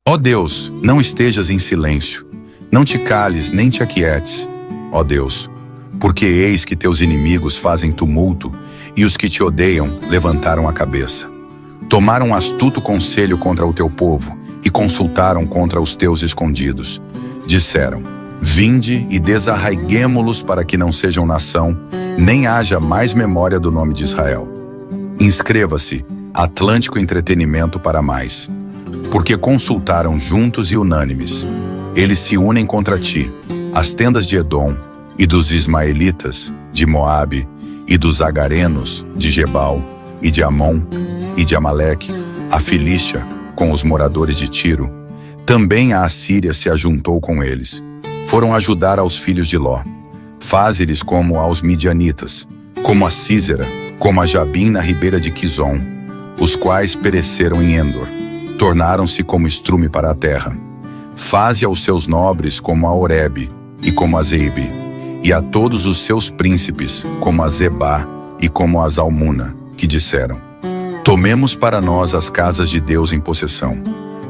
Ó Deus, não estejas em silêncio, não te cales nem te aquietes, ó Deus, porque eis que teus inimigos fazem tumulto e os que te odeiam levantaram a cabeça. Tomaram astuto conselho contra o teu povo e consultaram contra os teus escondidos. Disseram: vinde e desarraiguemo-los para que não sejam nação, nem haja mais memória do nome de Israel. Inscreva-se, Atlântico Entretenimento para mais. Porque consultaram juntos e unânimes. Eles se unem contra ti, as tendas de Edom, e dos ismaelitas, de Moabe, e dos agarenos, de Gebal, e de Amon, e de Amaleque, a Filístia, com os moradores de Tiro. Também a Assíria se ajuntou com eles. Foram ajudar aos filhos de Ló. Faze-lhes como aos midianitas, como a Sísera, como a Jabim na ribeira de Quizon, os quais pereceram em Endor. Tornaram-se como estrume para a terra. Faze aos seus nobres como a Oreb e como a Zeibe, e a todos os seus príncipes como a Zebá e como a Zalmuna, que disseram: tomemos para nós as casas de Deus em possessão.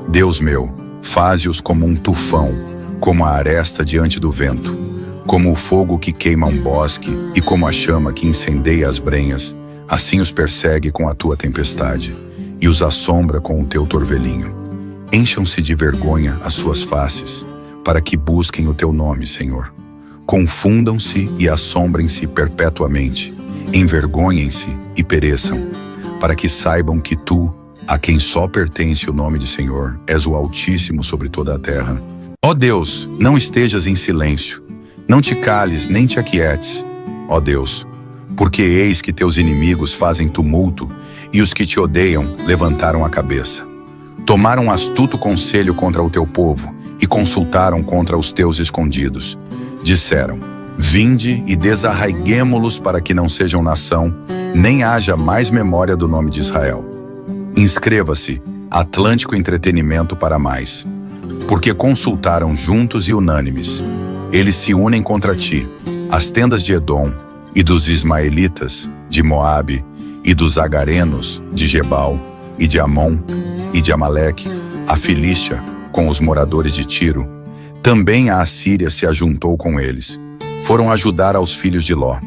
Deus meu, faze-os como um tufão, como a aresta diante do vento, como o fogo que queima um bosque e como a chama que incendeia as brenhas, assim os persegue com a tua tempestade e os assombra com o teu torvelinho. Encham-se de vergonha as suas faces, para que busquem o teu nome, Senhor. Confundam-se e assombrem-se perpetuamente, envergonhem-se e pereçam, para que saibam que tu, a quem só pertence o nome de Senhor, és o Altíssimo sobre toda a terra. Ó Deus, não estejas em silêncio, não te cales nem te aquietes, ó Deus, porque eis que teus inimigos fazem tumulto e os que te odeiam levantaram a cabeça. Tomaram astuto conselho contra o teu povo e consultaram contra os teus escondidos. Disseram: vinde e desarraiguemo-los para que não sejam nação, nem haja mais memória do nome de Israel. Inscreva-se, Atlântico Entretenimento para mais. Porque consultaram juntos e unânimes. Eles se unem contra ti, as tendas de Edom, e dos ismaelitas, de Moabe, e dos agarenos, de Gebal, e de Amon, e de Amaleque, a Filístia, com os moradores de Tiro. Também a Assíria se ajuntou com eles. Foram ajudar aos filhos de Ló.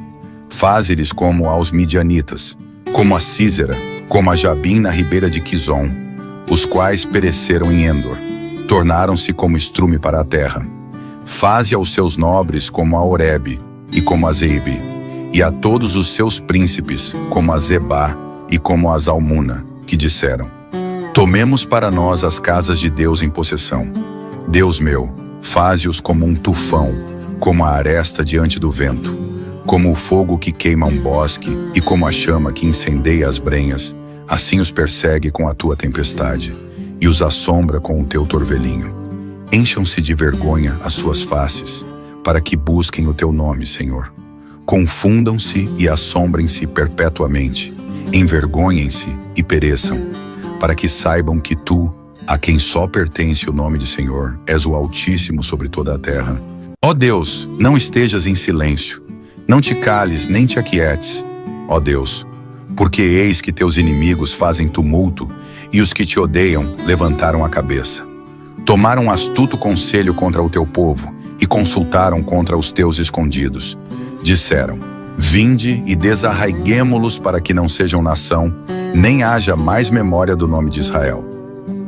Faze-lhes como aos midianitas, como a Sísera, como a Jabim na ribeira de Quizon, os quais pereceram em Endor. Tornaram-se como estrume para a terra. Faze aos seus nobres como a Oreb e como a Zeibe, e a todos os seus príncipes como a Zebá e como a Zalmuna, que disseram: tomemos para nós as casas de Deus em possessão. Deus meu, faze-os como um tufão, como a aresta diante do vento, como o fogo que queima um bosque e como a chama que incendeia as brenhas, assim os persegue com a tua tempestade e os assombra com o teu torvelinho. Encham-se de vergonha as suas faces, para que busquem o teu nome, Senhor. Confundam-se e assombrem-se perpetuamente, envergonhem-se e pereçam, para que saibam que tu, a quem só pertence o nome de Senhor, és o Altíssimo sobre toda a terra. Ó Deus, não estejas em silêncio, não te cales nem te aquietes, ó Deus, porque eis que teus inimigos fazem tumulto e os que te odeiam levantaram a cabeça. Tomaram astuto conselho contra o teu povo e consultaram contra os teus escondidos. Disseram: vinde e desarraiguemo-los para que não sejam nação, nem haja mais memória do nome de Israel.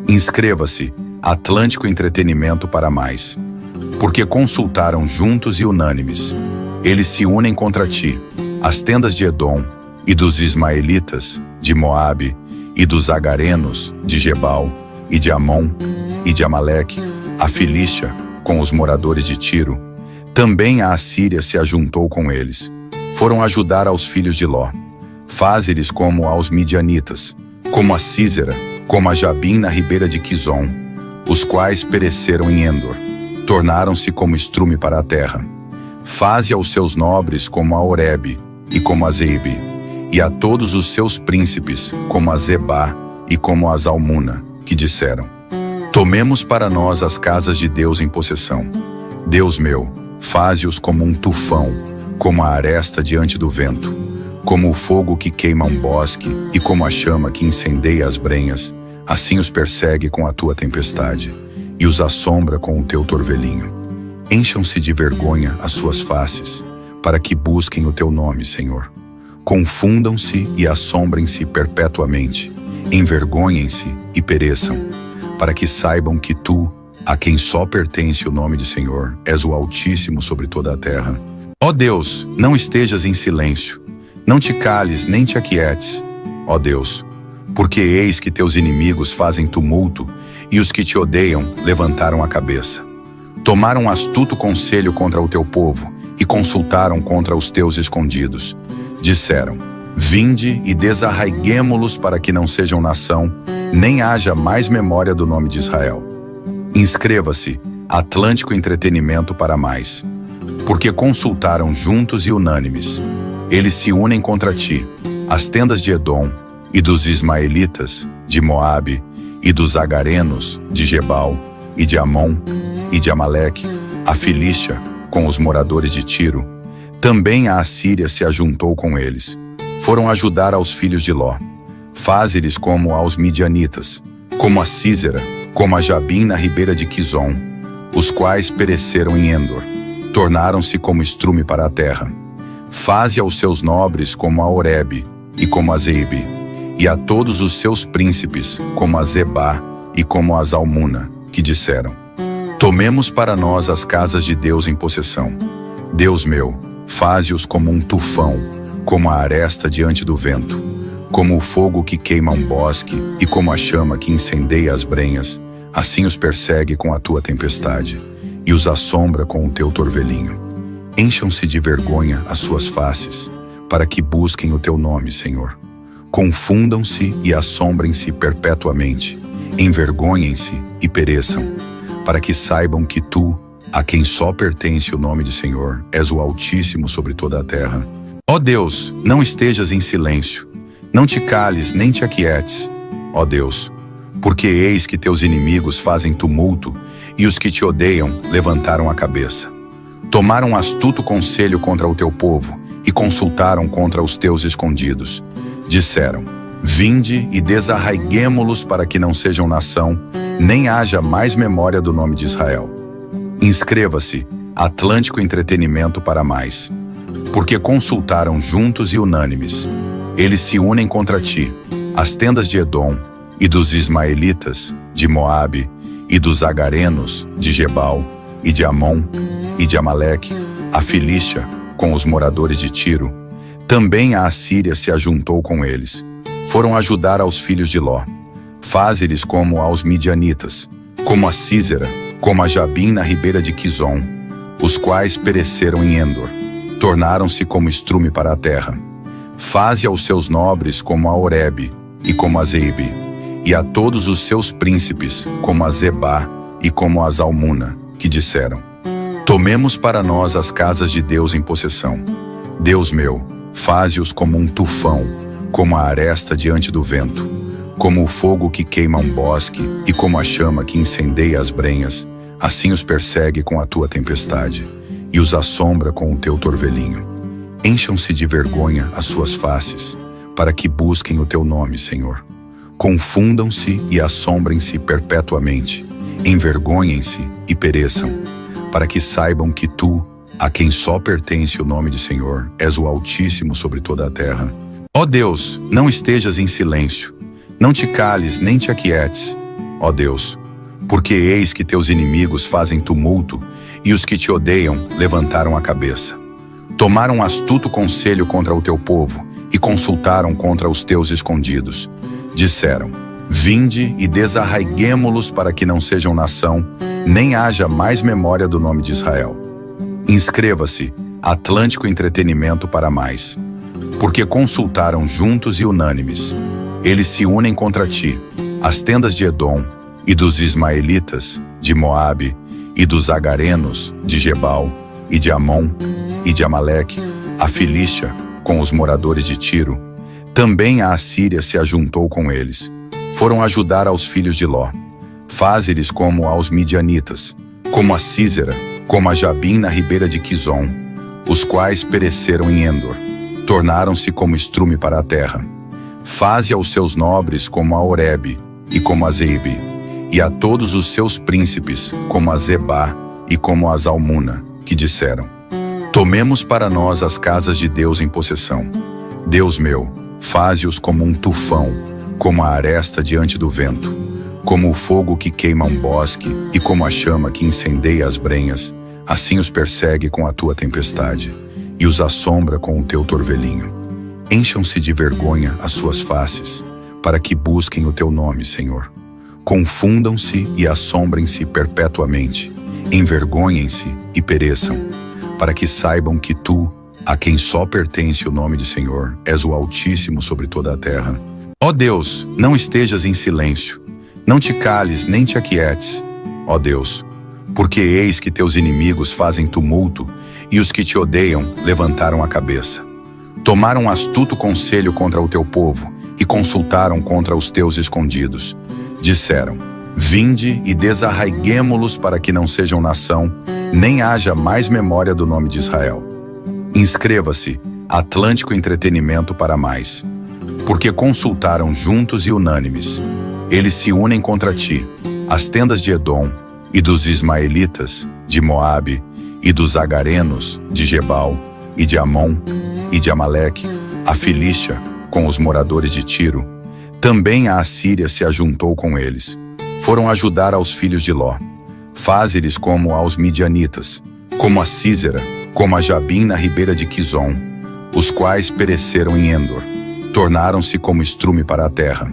Inscreva-se, Atlântico Entretenimento para mais. Porque consultaram juntos e unânimes. Eles se unem contra ti, as tendas de Edom, e dos ismaelitas, de Moabe, e dos agarenos, de Gebal, e de Amon, e de Amaleque, a Filístia, com os moradores de Tiro. Também a Assíria se ajuntou com eles. Foram ajudar aos filhos de Ló. Faze-lhes como aos midianitas, como a Sísera, como a Jabim na ribeira de Quizon, os quais pereceram em Endor. Tornaram-se como estrume para a terra. Faze aos seus nobres como a Oreb e como a Zeibe, e a todos os seus príncipes como a Zebá e como a Zalmuna, que disseram: tomemos para nós as casas de Deus em possessão. Deus meu, faze-os como um tufão, como a aresta diante do vento, como o fogo que queima um bosque e como a chama que incendeia as brenhas, assim os persegue com a tua tempestade e os assombra com o teu torvelinho. Encham-se de vergonha as suas faces, para que busquem o teu nome, Senhor. Confundam-se e assombrem-se perpetuamente, envergonhem-se e pereçam, para que saibam que tu, a quem só pertence o nome de Senhor, és o Altíssimo sobre toda a terra. Ó Deus, não estejas em silêncio, não te cales nem te aquietes, ó Deus, porque eis que teus inimigos fazem tumulto e os que te odeiam levantaram a cabeça. Tomaram astuto conselho contra o teu povo e consultaram contra os teus escondidos. Disseram: vinde e desarraiguemo-los para que não sejam nação, nem haja mais memória do nome de Israel. Inscreva-se, Atlântico Entretenimento para mais. Porque consultaram juntos e unânimes. Eles se unem contra ti, as tendas de Edom, e dos ismaelitas, de Moabe, e dos agarenos, de Gebal, e de Amon, e de Amaleque, a Filístia, com os moradores de Tiro. Também a Assíria se ajuntou com eles. Foram ajudar aos filhos de Ló. Faze-lhes como aos midianitas, como a Sísera, como a Jabim na ribeira de Quizon, os quais pereceram em Endor. Tornaram-se como estrume para a terra. Faze aos seus nobres como a Oreb e como a Zeebe, e a todos os seus príncipes como a Zebá e como a Zalmuna, que disseram: tomemos para nós as casas de Deus em possessão. Deus meu, faze-os como um tufão, como a aresta diante do vento, como o fogo que queima um bosque e como a chama que incendeia as brenhas, assim os persegue com a tua tempestade e os assombra com o teu torvelinho. Encham-se de vergonha as suas faces, para que busquem o teu nome, Senhor. Confundam-se e assombrem-se perpetuamente, envergonhem-se e pereçam, para que saibam que tu, a quem só pertence o nome de Senhor, és o Altíssimo sobre toda a terra. Ó Deus, não estejas em silêncio, não te cales nem te aquietes, ó Deus, porque eis que teus inimigos fazem tumulto e os que te odeiam levantaram a cabeça. Tomaram astuto conselho contra o teu povo e consultaram contra os teus escondidos. Disseram: vinde e desarraiguemo-los para que não sejam nação, nem haja mais memória do nome de Israel. Inscreva-se, Atlântico Entretenimento para mais. Porque consultaram juntos e unânimes. Eles se unem contra ti, as tendas de Edom, e dos ismaelitas, de Moabe, e dos agarenos, de Gebal, e de Amon, e de Amaleque, a Filístia, com os moradores de Tiro. Também a Assíria se ajuntou com eles. Foram ajudar aos filhos de Ló. Faze-lhes como aos midianitas, como a Sísera, como a Jabim na ribeira de Quizon, os quais pereceram em Endor. Tornaram-se como estrume para a terra. Faze aos seus nobres como a Oreb e como a Zeebe, e a todos os seus príncipes como a Zebá e como a Zalmuna, que disseram: tomemos para nós as casas de Deus em possessão. Deus meu, faze-os como um tufão, como a aresta diante do vento, como o fogo que queima um bosque e como a chama que incendeia as brenhas, assim os persegue com a tua tempestade e os assombra com o teu torvelinho. Encham-se de vergonha as suas faces, para que busquem o teu nome, Senhor. Confundam-se e assombrem-se perpetuamente, envergonhem-se e pereçam, para que saibam que tu, a quem só pertence o nome de Senhor, és o Altíssimo sobre toda a terra. Ó Deus, não estejas em silêncio, não te cales nem te aquietes, ó Deus, porque eis que teus inimigos fazem tumulto e os que te odeiam levantaram a cabeça. Tomaram astuto conselho contra o teu povo e consultaram contra os teus escondidos. Disseram: vinde e desarraiguemo-los para que não sejam nação, nem haja mais memória do nome de Israel. Inscreva-se, Atlântico Entretenimento para mais. Porque consultaram juntos e unânimes. Eles se unem contra ti, as tendas de Edom, e dos ismaelitas, de Moabe, e dos agarenos, de Gebal, e de Amon, e de Amaleque, a Filístia, com os moradores de Tiro. Também a Assíria se ajuntou com eles. Foram ajudar aos filhos de Ló. Faze-lhes como aos midianitas, como a Sísera, como a Jabim na ribeira de Quizon, os quais pereceram em Endor. Tornaram-se como estrume para a terra. Faze aos seus nobres como a Oreb e como a Zeebe, e a todos os seus príncipes, como a Zebá e como a Zalmuna, que disseram: tomemos para nós as casas de Deus em possessão. Deus meu, faze-os como um tufão, como a aresta diante do vento, como o fogo que queima um bosque e como a chama que incendeia as brenhas, assim os persegue com a tua tempestade e os assombra com o teu torvelinho. Encham-se de vergonha as suas faces, para que busquem o teu nome, Senhor. Confundam-se e assombrem-se perpetuamente, envergonhem-se e pereçam, para que saibam que tu, a quem só pertence o nome de Senhor, és o Altíssimo sobre toda a terra. Ó Deus, não estejas em silêncio, não te cales nem te aquietes, ó Deus, porque eis que teus inimigos fazem tumulto e os que te odeiam levantaram a cabeça. Tomaram astuto conselho contra o teu povo e consultaram contra os teus escondidos. Disseram: vinde e desarraiguemo-los para que não sejam nação, nem haja mais memória do nome de Israel. Inscreva-se, Atlântico Entretenimento para mais. Porque consultaram juntos e unânimes. Eles se unem contra ti, as tendas de Edom, e dos ismaelitas, de Moabe, e dos agarenos, de Gebal, e de Amon, e de Amaleque, a Filístia, com os moradores de Tiro. Também a Assíria se ajuntou com eles. Foram ajudar aos filhos de Ló. Faze-lhes como aos midianitas, como a Sísera, como a Jabim na ribeira de Quizon, os quais pereceram em Endor. Tornaram-se como estrume para a terra.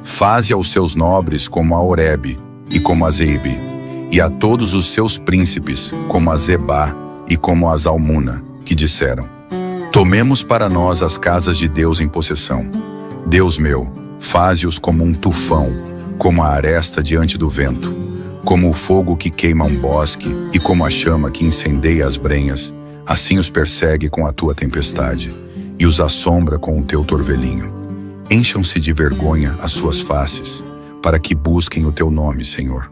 Faze aos seus nobres como a Oreb e como a Zeibe, e a todos os seus príncipes como a Zebá e como a Zalmuna, que disseram: tomemos para nós as casas de Deus em possessão. Deus meu, faze-os como um tufão, como a aresta diante do vento, como o fogo que queima um bosque e como a chama que incendeia as brenhas, assim os persegue com a tua tempestade e os assombra com o teu torvelinho. Encham-se de vergonha as suas faces, para que busquem o teu nome, Senhor.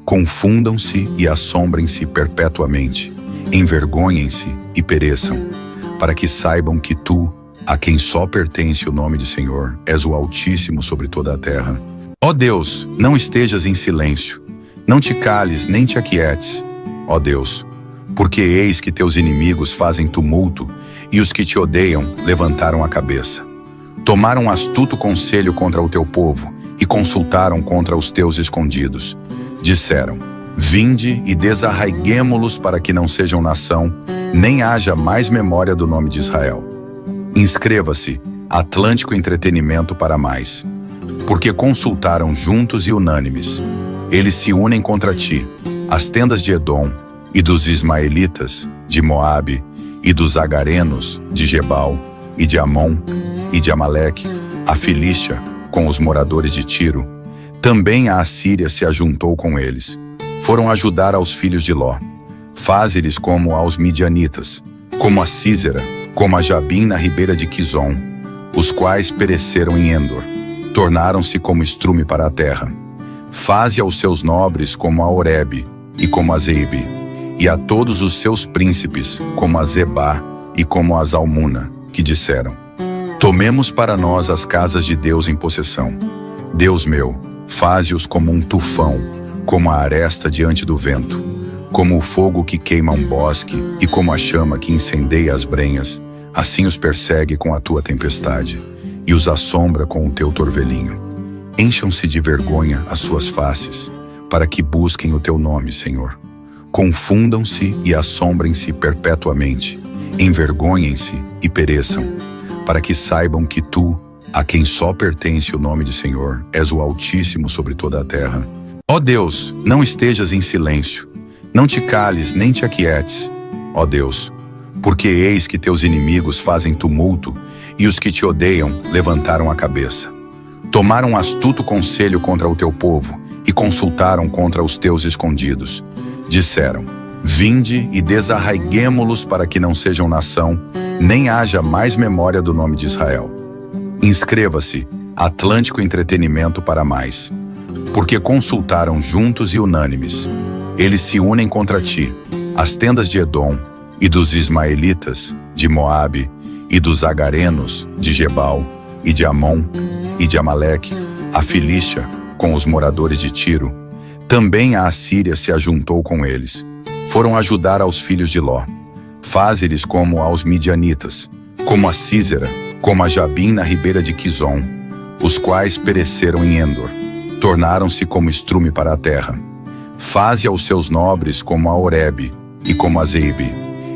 Confundam-se e assombrem-se perpetuamente, envergonhem-se e pereçam, para que saibam que tu, a quem só pertence o nome de Senhor, és o Altíssimo sobre toda a terra. Ó Deus, não estejas em silêncio, não te cales nem te aquietes, ó Deus, porque eis que teus inimigos fazem tumulto e os que te odeiam levantaram a cabeça. Tomaram astuto conselho contra o teu povo e consultaram contra os teus escondidos. Disseram: vinde e desarraiguemo-los para que não sejam nação, nem haja mais memória do nome de Israel. Inscreva-se, Atlântico Entretenimento para mais. Porque consultaram juntos e unânimes. Eles se unem contra ti, as tendas de Edom, e dos ismaelitas, de Moabe, e dos agarenos, de Gebal, e de Amon, e de Amaleque, a Filístia, com os moradores de Tiro. Também a Assíria se ajuntou com eles. Foram ajudar aos filhos de Ló. Faze-lhes como aos midianitas, como a Sísera, como a Jabim na ribeira de Quizon, os quais pereceram em Endor. Tornaram-se como estrume para a terra. Faze aos seus nobres como a Oreb e como a Zeibe, e a todos os seus príncipes como a Zebá e como a Zalmuna, que disseram: tomemos para nós as casas de Deus em possessão. Deus meu, faze-os como um tufão, como a aresta diante do vento, como o fogo que queima um bosque e como a chama que incendeia as brenhas, assim os persegue com a tua tempestade e os assombra com o teu torvelinho. Encham-se de vergonha as suas faces, para que busquem o teu nome, Senhor. Confundam-se e assombrem-se perpetuamente, envergonhem-se e pereçam, para que saibam que tu, a quem só pertence o nome de Senhor, és o Altíssimo sobre toda a terra. Ó Deus, não estejas em silêncio, não te cales nem te aquietes, ó Deus, porque eis que teus inimigos fazem tumulto e os que te odeiam levantaram a cabeça. Tomaram astuto conselho contra o teu povo e consultaram contra os teus escondidos. Disseram: vinde e desarraiguemo-los para que não sejam nação, nem haja mais memória do nome de Israel. Inscreva-se, Atlântico Entretenimento para mais. Porque consultaram juntos e unânimes. Eles se unem contra ti, as tendas de Edom, e dos ismaelitas, de Moabe, e dos agarenos, de Gebal, e de Amon, e de Amaleque, a Filístia, com os moradores de Tiro. Também a Assíria se ajuntou com eles. Foram ajudar aos filhos de Ló. Faze-lhes como aos midianitas, como a Sísera, como a Jabim na ribeira de Quizon, os quais pereceram em Endor. Tornaram-se como estrume para a terra. Faze aos seus nobres como a Oreb e como a Zeebe,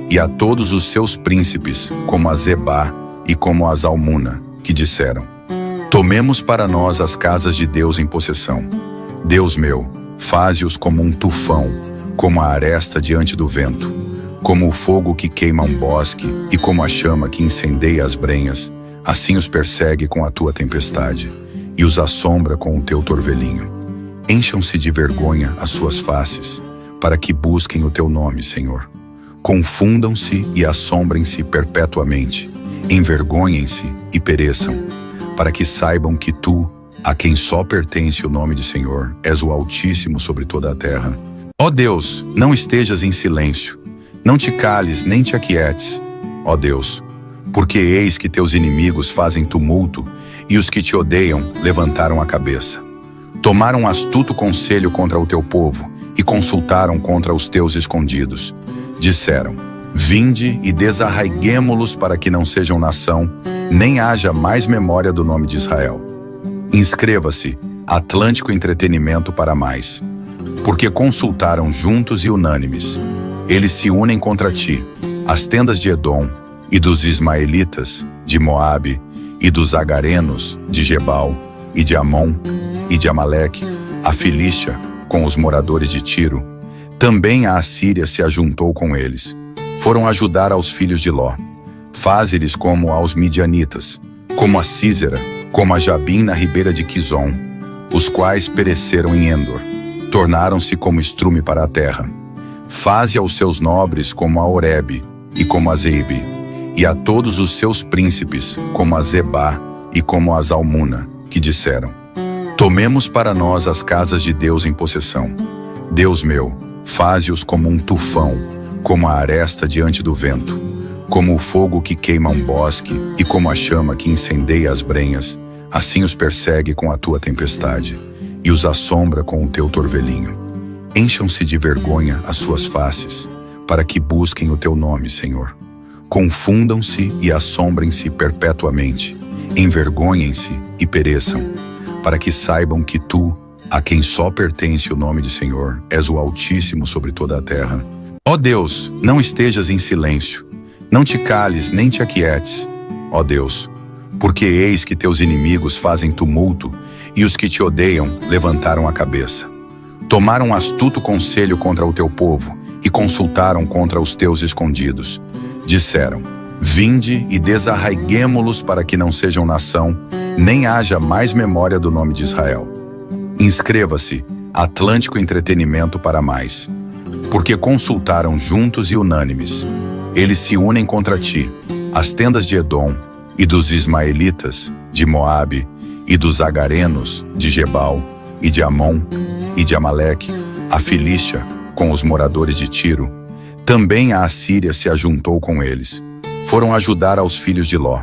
e a todos os seus príncipes como a Zebá e como a Zalmuna, que disseram: tomemos para nós as casas de Deus em possessão. Deus meu, faze-os como um tufão, como a aresta diante do vento, como o fogo que queima um bosque e como a chama que incendeia as brenhas, assim os persegue com a tua tempestade e os assombra com o teu torvelinho. Encham-se de vergonha as suas faces, para que busquem o teu nome, Senhor. Confundam-se e assombrem-se perpetuamente, envergonhem-se e pereçam, para que saibam que tu, a quem só pertence o nome de Senhor, és o Altíssimo sobre toda a terra. Ó Deus, não estejas em silêncio, não te cales nem te aquietes, ó Deus, porque eis que teus inimigos fazem tumulto e os que te odeiam levantaram a cabeça. Tomaram astuto conselho contra o teu povo e consultaram contra os teus escondidos. Disseram: vinde e desarraiguemo-los para que não sejam nação, nem haja mais memória do nome de Israel. Inscreva-se, Atlântico Entretenimento para mais, porque consultaram juntos e unânimes. Eles se unem contra ti, as tendas de Edom, e dos ismaelitas, de Moabe, e dos agarenos, de Gebal, e de Amon, e de Amaleque, a Filístia, com os moradores de Tiro. Também a Assíria se ajuntou com eles. Foram ajudar aos filhos de Ló. Faze-lhes como aos midianitas, como a Sísera, como a Jabim na ribeira de Quizon, os quais pereceram em Endor. Tornaram-se como estrume para a terra. Faze aos seus nobres como a Oreb e como a Zeebe, e a todos os seus príncipes como a Zebá e como a Zalmuna, que disseram: tomemos para nós as casas de Deus em possessão. Deus meu, faze-os como um tufão, como a aresta diante do vento, como o fogo que queima um bosque e como a chama que incendeia as brenhas, assim os persegue com a tua tempestade e os assombra com o teu torvelinho. Encham-se de vergonha as suas faces, para que busquem o teu nome, Senhor. Confundam-se e assombrem-se perpetuamente, envergonhem-se e pereçam, para que saibam que tu, a quem só pertence o nome de Senhor, és o Altíssimo sobre toda a terra. Ó Deus, não estejas em silêncio, não te cales nem te aquietes, ó Deus, porque eis que teus inimigos fazem tumulto e os que te odeiam levantaram a cabeça. Tomaram astuto conselho contra o teu povo e consultaram contra os teus escondidos. Disseram: vinde e desarraiguemo-los para que não sejam nação, nem haja mais memória do nome de Israel. Inscreva-se, Atlântico Entretenimento para mais, porque consultaram juntos e unânimes. Eles se unem contra ti, as tendas de Edom, e dos ismaelitas, de Moabe, e dos agarenos, de Gebal, e de Amon, e de Amaleque, a Filístia, com os moradores de Tiro. Também a Assíria se ajuntou com eles. Foram ajudar aos filhos de Ló.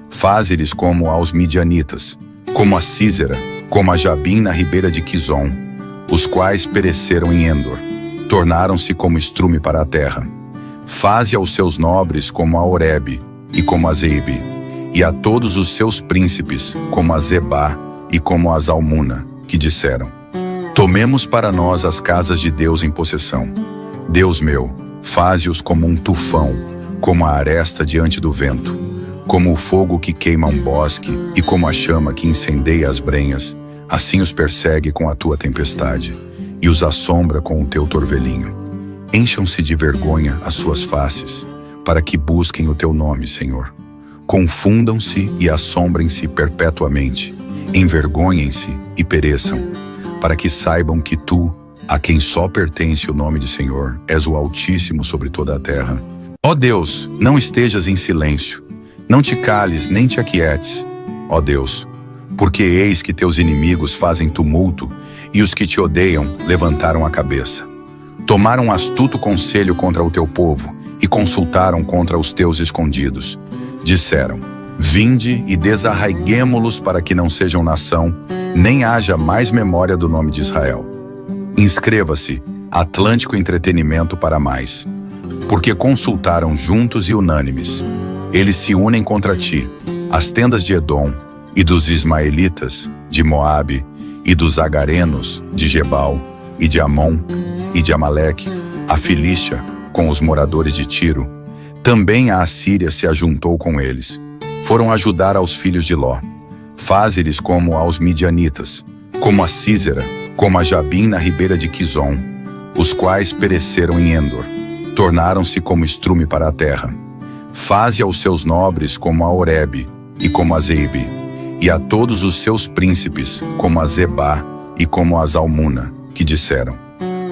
Faze-lhes como aos midianitas, como a Sísera, como a Jabim na ribeira de Quizon, os quais pereceram em Endor. Tornaram-se como estrume para a terra. Faze aos seus nobres como a Oreb e como a Zeebe, e a todos os seus príncipes como a Zebá e como a Zalmuna, que disseram: tomemos para nós as casas de Deus em possessão. Deus meu, faze-os como um tufão, como a aresta diante do vento, como o fogo que queima um bosque e como a chama que incendeia as brenhas, assim os persegue com a tua tempestade e os assombra com o teu torvelinho. Encham-se de vergonha as suas faces, para que busquem o teu nome, Senhor. Confundam-se e assombrem-se perpetuamente, envergonhem-se e pereçam, para que saibam que tu, a quem só pertence o nome de Senhor, és o Altíssimo sobre toda a terra. Ó Deus, não estejas em silêncio, não te cales nem te aquietes, ó Deus, porque eis que teus inimigos fazem tumulto e os que te odeiam levantaram a cabeça. Tomaram astuto conselho contra o teu povo e consultaram contra os teus escondidos. Disseram: vinde e desarraiguemo-los para que não sejam nação, nem haja mais memória do nome de Israel. Inscreva-se, Atlântico Entretenimento para mais. Porque consultaram juntos e unânimes. Eles se unem contra ti, as tendas de Edom, e dos ismaelitas, de Moabe, e dos agarenos, de Gebal, e de Amon, e de Amaleque, a Filístia, com os moradores de Tiro. Também a Assíria se ajuntou com eles. Foram ajudar aos filhos de Ló. Faze-lhes como aos midianitas, como a Sísera, como a Jabim na ribeira de Quizon, os quais pereceram em Endor. Tornaram-se como estrume para a terra. Faze aos seus nobres como a Oreb e como a Zeebe, e a todos os seus príncipes como a Zebá e como a Zalmuna, que disseram: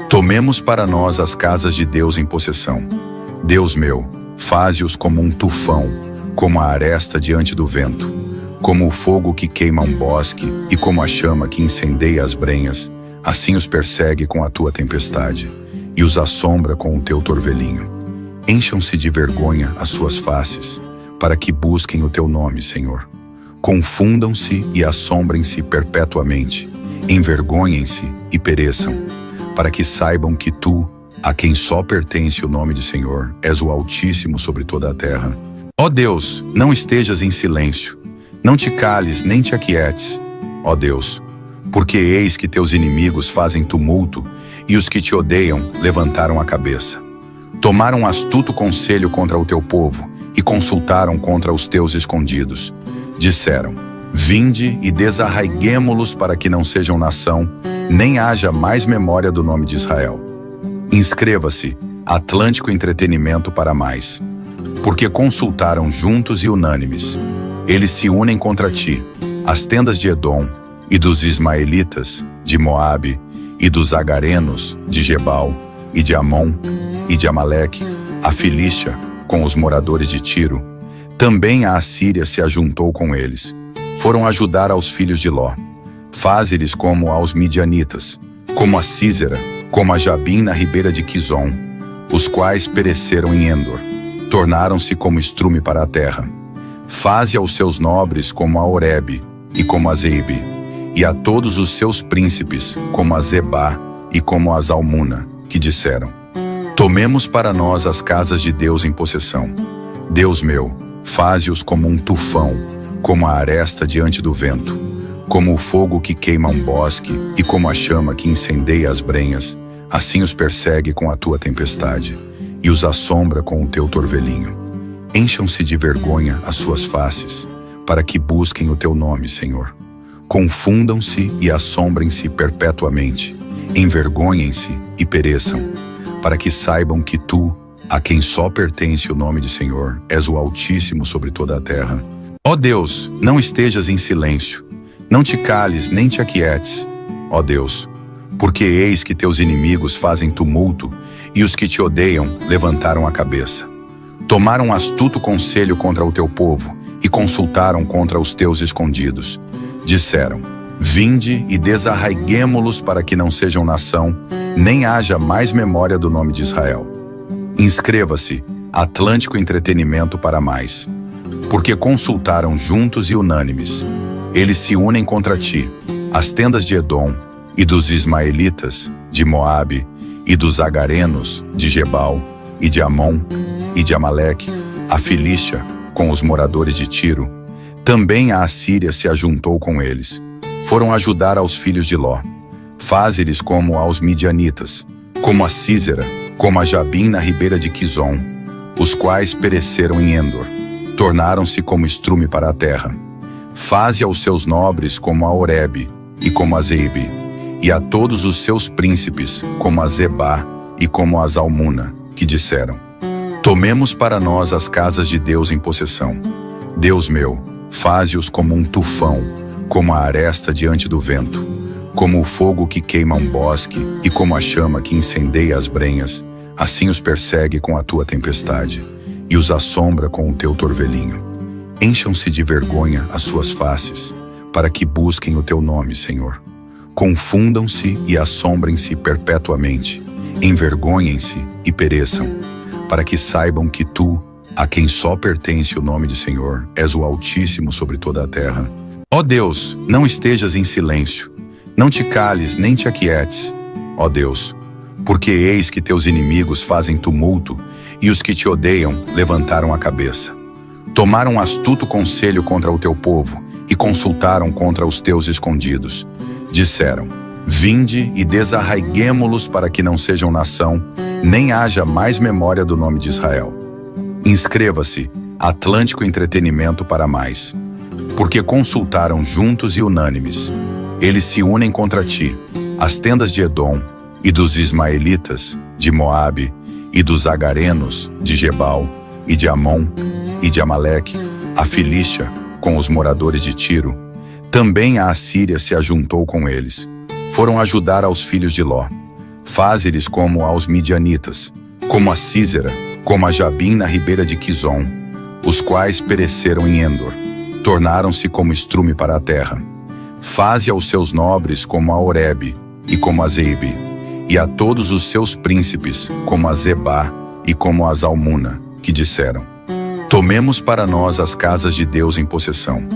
tomemos para nós as casas de Deus em possessão. Deus meu, faze-os como um tufão, como a aresta diante do vento, como o fogo que queima um bosque e como a chama que incendeia as brenhas, assim os persegue com a tua tempestade e os assombra com o teu torvelinho. Encham-se de vergonha as suas faces, para que busquem o teu nome, Senhor. Confundam-se e assombrem-se perpetuamente, envergonhem-se e pereçam, para que saibam que tu, a quem só pertence o nome de Senhor, és o Altíssimo sobre toda a terra. Ó Deus, não estejas em silêncio, não te cales nem te aquietes, ó Deus, porque eis que teus inimigos fazem tumulto e os que te odeiam levantaram a cabeça. Tomaram astuto conselho contra o teu povo e consultaram contra os teus escondidos. Disseram: vinde e desarraiguemo-los para que não sejam nação, nem haja mais memória do nome de Israel. Inscreva-se, Atlântico Entretenimento para mais. Porque consultaram juntos e unânimes. Eles se unem contra ti, as tendas de Edom, e dos ismaelitas, de Moabe, e dos agarenos, de Gebal, e de Amon, e de Amaleque, a Filístia, com os moradores de Tiro. Também a Assíria se ajuntou com eles. Foram ajudar aos filhos de Ló. Faze-lhes como aos midianitas, como a Sísera, como a Jabim na ribeira de Quizon, os quais pereceram em Endor. Tornaram-se como estrume para a terra. Faze aos seus nobres como a Oreb e como a Zeebe, e a todos os seus príncipes como a Zebá e como a Zalmuna, que disseram: tomemos para nós as casas de Deus em possessão. Deus meu, faze-os como um tufão, como a aresta diante do vento, como o fogo que queima um bosque e como a chama que incendeia as brenhas, assim os persegue com a tua tempestade e os assombra com o teu torvelinho. Encham-se de vergonha as suas faces, para que busquem o teu nome, Senhor. Confundam-se e assombrem-se perpetuamente, envergonhem-se e pereçam, para que saibam que tu, a quem só pertence o nome de Senhor, és o Altíssimo sobre toda a terra. Ó Deus, não estejas em silêncio, não te cales nem te aquietes, ó Deus, porque eis que teus inimigos fazem tumulto e os que te odeiam levantaram a cabeça. Tomaram astuto conselho contra o teu povo e consultaram contra os teus escondidos. Disseram: vinde e desarraiguemo-los para que não sejam nação, nem haja mais memória do nome de Israel. Inscreva-se, Atlântico Entretenimento para mais. Porque consultaram juntos e unânimes. Eles se unem contra ti, as tendas de Edom, e dos ismaelitas, de Moabe, e dos agarenos, de Gebal, e de Amon, e de Amaleque, a Filístia, com os moradores de Tiro. Também a Assíria se ajuntou com eles. Foram ajudar aos filhos de Ló. Faze-lhes como aos midianitas, como a Sísera, como a Jabim na ribeira de Quizon, os quais pereceram em Endor. Tornaram-se como estrume para a terra. Faze aos seus nobres como a Oreb e como a Zeebe, e a todos os seus príncipes como a Zebá e como a Zalmuna, que disseram: tomemos para nós as casas de Deus em possessão. Deus meu, faze-os como um tufão, como a aresta diante do vento, como o fogo que queima um bosque e como a chama que incendeia as brenhas, assim os persegue com a tua tempestade e os assombra com o teu torvelinho. Encham-se de vergonha as suas faces, para que busquem o teu nome, Senhor. Confundam-se e assombrem-se perpetuamente, envergonhem-se e pereçam, para que saibam que tu, a quem só pertence o nome de Senhor, és o Altíssimo sobre toda a terra. Ó Deus, não estejas em silêncio, não te cales nem te aquietes, ó Deus, porque eis que teus inimigos fazem tumulto e os que te odeiam levantaram a cabeça. Tomaram astuto conselho contra o teu povo e consultaram contra os teus escondidos. Disseram: vinde e desarraiguemo-los para que não sejam nação, nem haja mais memória do nome de Israel. Inscreva-se, Atlântico Entretenimento para mais. Porque consultaram juntos e unânimes. Eles se unem contra ti, as tendas de Edom, e dos ismaelitas, de Moabe, e dos agarenos, de Gebal, e de Amon, e de Amaleque, a Filístia, com os moradores de Tiro. Também a Assíria se ajuntou com eles. Foram ajudar aos filhos de Ló. Faze-lhes como aos midianitas, como a Sísera, como a Jabim na ribeira de Quizon, os quais pereceram em Endor. Tornaram-se como estrume para a terra. Faze aos seus nobres como a Oreb e como a Zeebe, e a todos os seus príncipes como a Zebá e como a Zalmuna, que disseram: tomemos para nós as casas de Deus em possessão.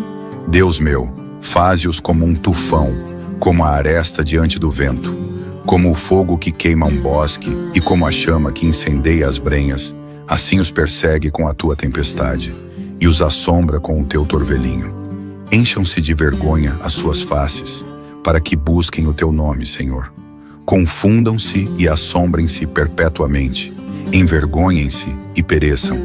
Deus meu, faze-os como um tufão, como a aresta diante do vento, como o fogo que queima um bosque e como a chama que incendeia as brenhas, assim os persegue com a tua tempestade e os assombra com o teu torvelinho. Encham-se de vergonha as suas faces, para que busquem o teu nome, Senhor. Confundam-se e assombrem-se perpetuamente, envergonhem-se e pereçam,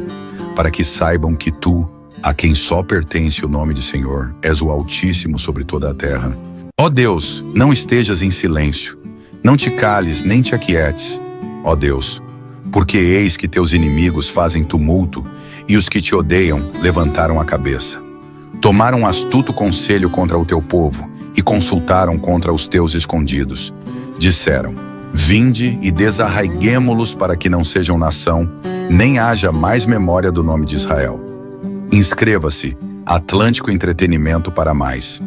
para que saibam que tu, a quem só pertence o nome de Senhor, és o Altíssimo sobre toda a terra. Ó Deus, não estejas em silêncio, não te cales nem te aquietes, ó Deus, porque eis que teus inimigos fazem tumulto e os que te odeiam levantaram a cabeça. Tomaram astuto conselho contra o teu povo e consultaram contra os teus escondidos. Disseram: vinde e desarraiguemo-los para que não sejam nação, nem haja mais memória do nome de Israel. Inscreva-se, Atlântico Entretenimento para mais.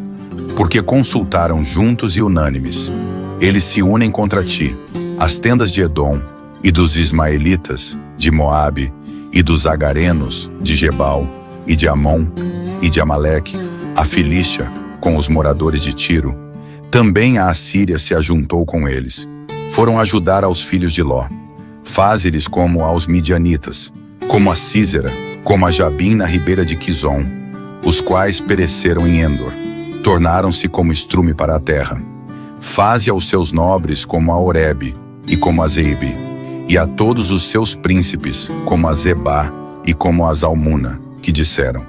Porque consultaram juntos e unânimes. Eles se unem contra ti, as tendas de Edom, e dos ismaelitas, de Moabe, e dos agarenos, de Gebal, e de Amon, e de Amaleque, a Filístia, com os moradores de Tiro. Também a Assíria se ajuntou com eles. Foram ajudar aos filhos de Ló. Faze-lhes como aos midianitas, como a Sísera, como a Jabim na ribeira de Quizon, os quais pereceram em Endor. Tornaram-se como estrume para a terra. Faze aos seus nobres como a Oreb e como a Zeebe, e a todos os seus príncipes como a Zebá e como a Zalmuna, que disseram: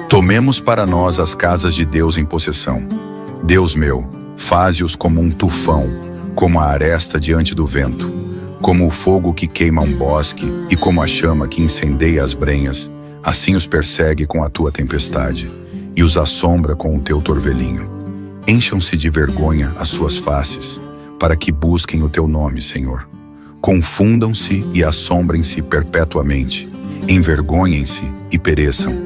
tomemos para nós as casas de Deus em possessão. Deus meu, faze-os como um tufão, como a aresta diante do vento, como o fogo que queima um bosque e como a chama que incendeia as brenhas, assim os persegue com a tua tempestade e os assombra com o teu torvelinho. Encham-se de vergonha as suas faces, para que busquem o teu nome, Senhor. Confundam-se e assombrem-se perpetuamente, envergonhem-se e pereçam,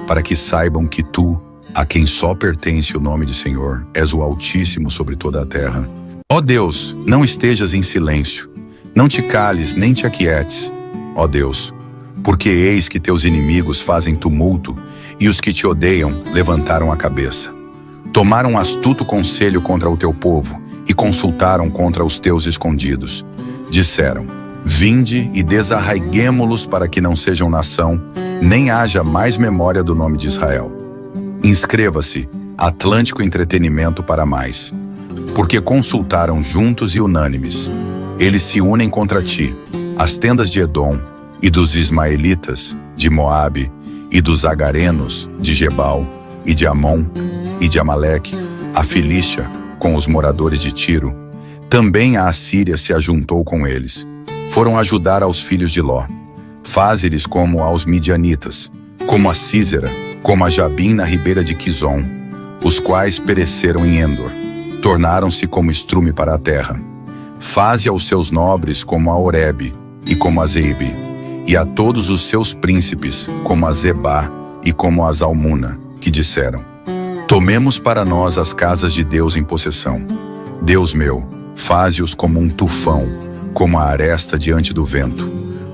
para que saibam que tu, a quem só pertence o nome de Senhor, és o Altíssimo sobre toda a terra. Ó Deus, não estejas em silêncio, não te cales nem te aquietes, ó Deus, porque eis que teus inimigos fazem tumulto e os que te odeiam levantaram a cabeça. Tomaram astuto conselho contra o teu povo e consultaram contra os teus escondidos. Disseram: vinde e desarraiguemo-los para que não sejam nação, nem haja mais memória do nome de Israel. Inscreva-se, Atlântico Entretenimento para mais. Porque consultaram juntos e unânimes. Eles se unem contra ti, as tendas de Edom, e dos ismaelitas, de Moabe, e dos agarenos, de Gebal, e de Amon, e de Amaleque, a Filístia, com os moradores de Tiro. Também a Assíria se ajuntou com eles. Foram ajudar aos filhos de Ló. Faze-lhes como aos midianitas, como a Sísera, como a Jabim na ribeira de Quizon, os quais pereceram em Endor. Tornaram-se como estrume para a terra. Faze aos seus nobres como a Oreb e como a Zeebe, e a todos os seus príncipes como a Zebá e como a Zalmuna, que disseram: tomemos para nós as casas de Deus em possessão. Deus meu, faze-os como um tufão, como a aresta diante do vento,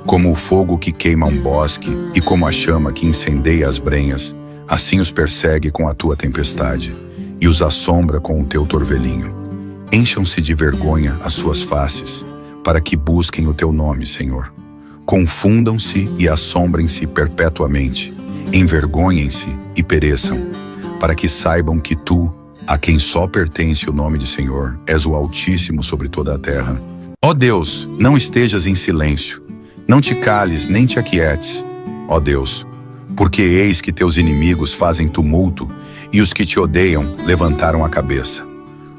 como o fogo que queima um bosque e como a chama que incendeia as brenhas, assim os persegue com a tua tempestade e os assombra com o teu torvelinho. Encham-se de vergonha as suas faces, para que busquem o teu nome, Senhor. Confundam-se e assombrem-se perpetuamente, envergonhem-se e pereçam, para que saibam que tu, a quem só pertence o nome de Senhor, és o Altíssimo sobre toda a terra. Ó Deus, não estejas em silêncio, não te cales nem te aquietes, ó Deus, porque eis que teus inimigos fazem tumulto e os que te odeiam levantaram a cabeça.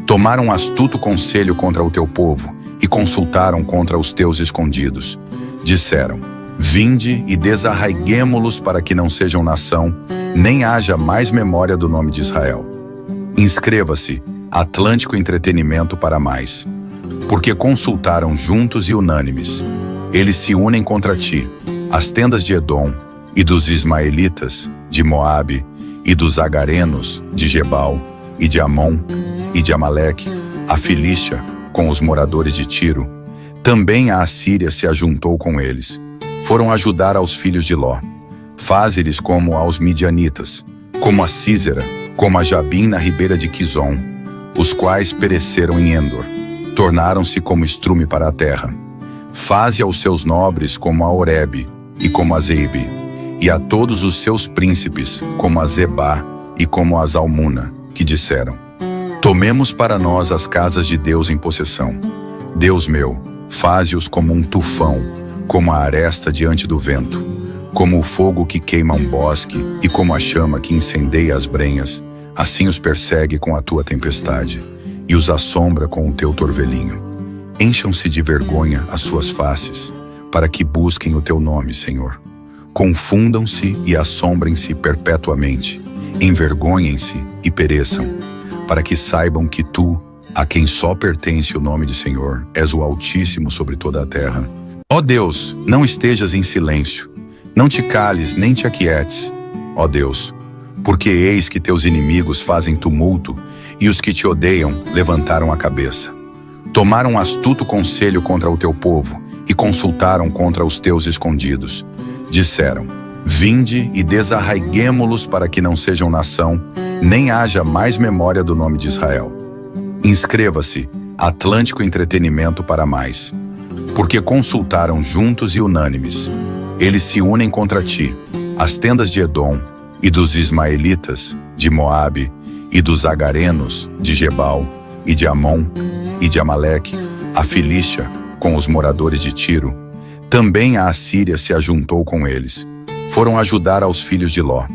Tomaram astuto conselho contra o teu povo e consultaram contra os teus escondidos. Disseram: vinde e desarraiguemo-los para que não sejam nação, nem haja mais memória do nome de Israel. Inscreva-se, Atlântico Entretenimento para mais. Porque consultaram juntos e unânimes. Eles se unem contra ti, as tendas de Edom, e dos ismaelitas, de Moabe, e dos agarenos, de Gebal, e de Amon, e de Amaleque, a Filístia, com os moradores de Tiro. Também a Assíria se ajuntou com eles. Foram ajudar aos filhos de Ló. Faze-lhes como aos midianitas, como a Sísera, como a Jabim na ribeira de Quizon, os quais pereceram em Endor. Tornaram-se como estrume para a terra. Faze aos seus nobres como a Oreb e como a Zeebe, e a todos os seus príncipes como a Zebá e como a Zalmuna, que disseram: tomemos para nós as casas de Deus em possessão. Deus meu, faze-os como um tufão, como a aresta diante do vento, como o fogo que queima um bosque e como a chama que incendeia as brenhas, assim os persegue com a tua tempestade e os assombra com o teu torvelinho. Encham-se de vergonha as suas faces, para que busquem o teu nome, Senhor. Confundam-se e assombrem-se perpetuamente, envergonhem-se e pereçam, para que saibam que tu, a quem só pertence o nome de Senhor, és o Altíssimo sobre toda a terra. Ó Deus, não estejas em silêncio, não te cales nem te aquietes, ó Deus, porque eis que teus inimigos fazem tumulto e os que te odeiam levantaram a cabeça. Tomaram astuto conselho contra o teu povo e consultaram contra os teus escondidos. Disseram: vinde e desarraiguemo-los para que não sejam nação, nem haja mais memória do nome de Israel. Inscreva-se, Atlântico Entretenimento para mais. Porque consultaram juntos e unânimes. Eles se unem contra ti, as tendas de Edom, e dos ismaelitas, de Moabe, e dos agarenos, de Gebal, e de Amon, e de Amaleque, a Filístia, com os moradores de Tiro. Também a Assíria se ajuntou com eles. Foram ajudar aos filhos de Ló.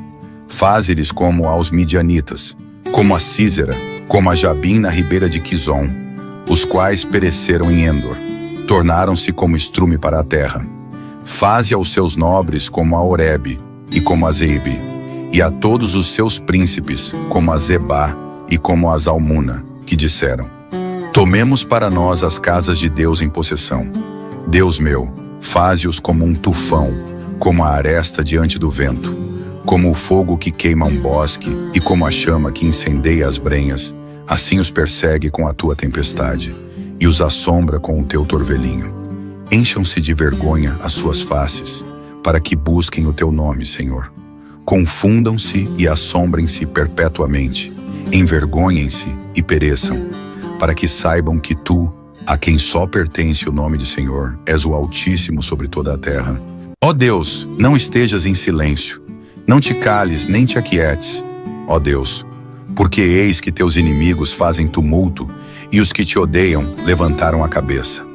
Faze-lhes como aos midianitas, como a Sísera, como a Jabim na ribeira de Quizon, os quais pereceram em Endor. Tornaram-se como estrume para a terra. Faze aos seus nobres como a Oreb e como a Zeebe, e a todos os seus príncipes como a Zebá e como a Zalmuna, que disseram: tomemos para nós as casas de Deus em possessão. Deus meu, faze-os como um tufão, como a aresta diante do vento, como o fogo que queima um bosque e como a chama que incendeia as brenhas, assim os persegue com a tua tempestade e os assombra com o teu torvelinho. Encham-se de vergonha as suas faces, para que busquem o teu nome, Senhor. Confundam-se e assombrem-se perpetuamente, envergonhem-se e pereçam, para que saibam que tu, a quem só pertence o nome de Senhor, és o Altíssimo sobre toda a terra. Ó Deus, não estejas em silêncio, não te cales nem te aquietes, ó Deus, porque eis que teus inimigos fazem tumulto e os que te odeiam levantaram a cabeça.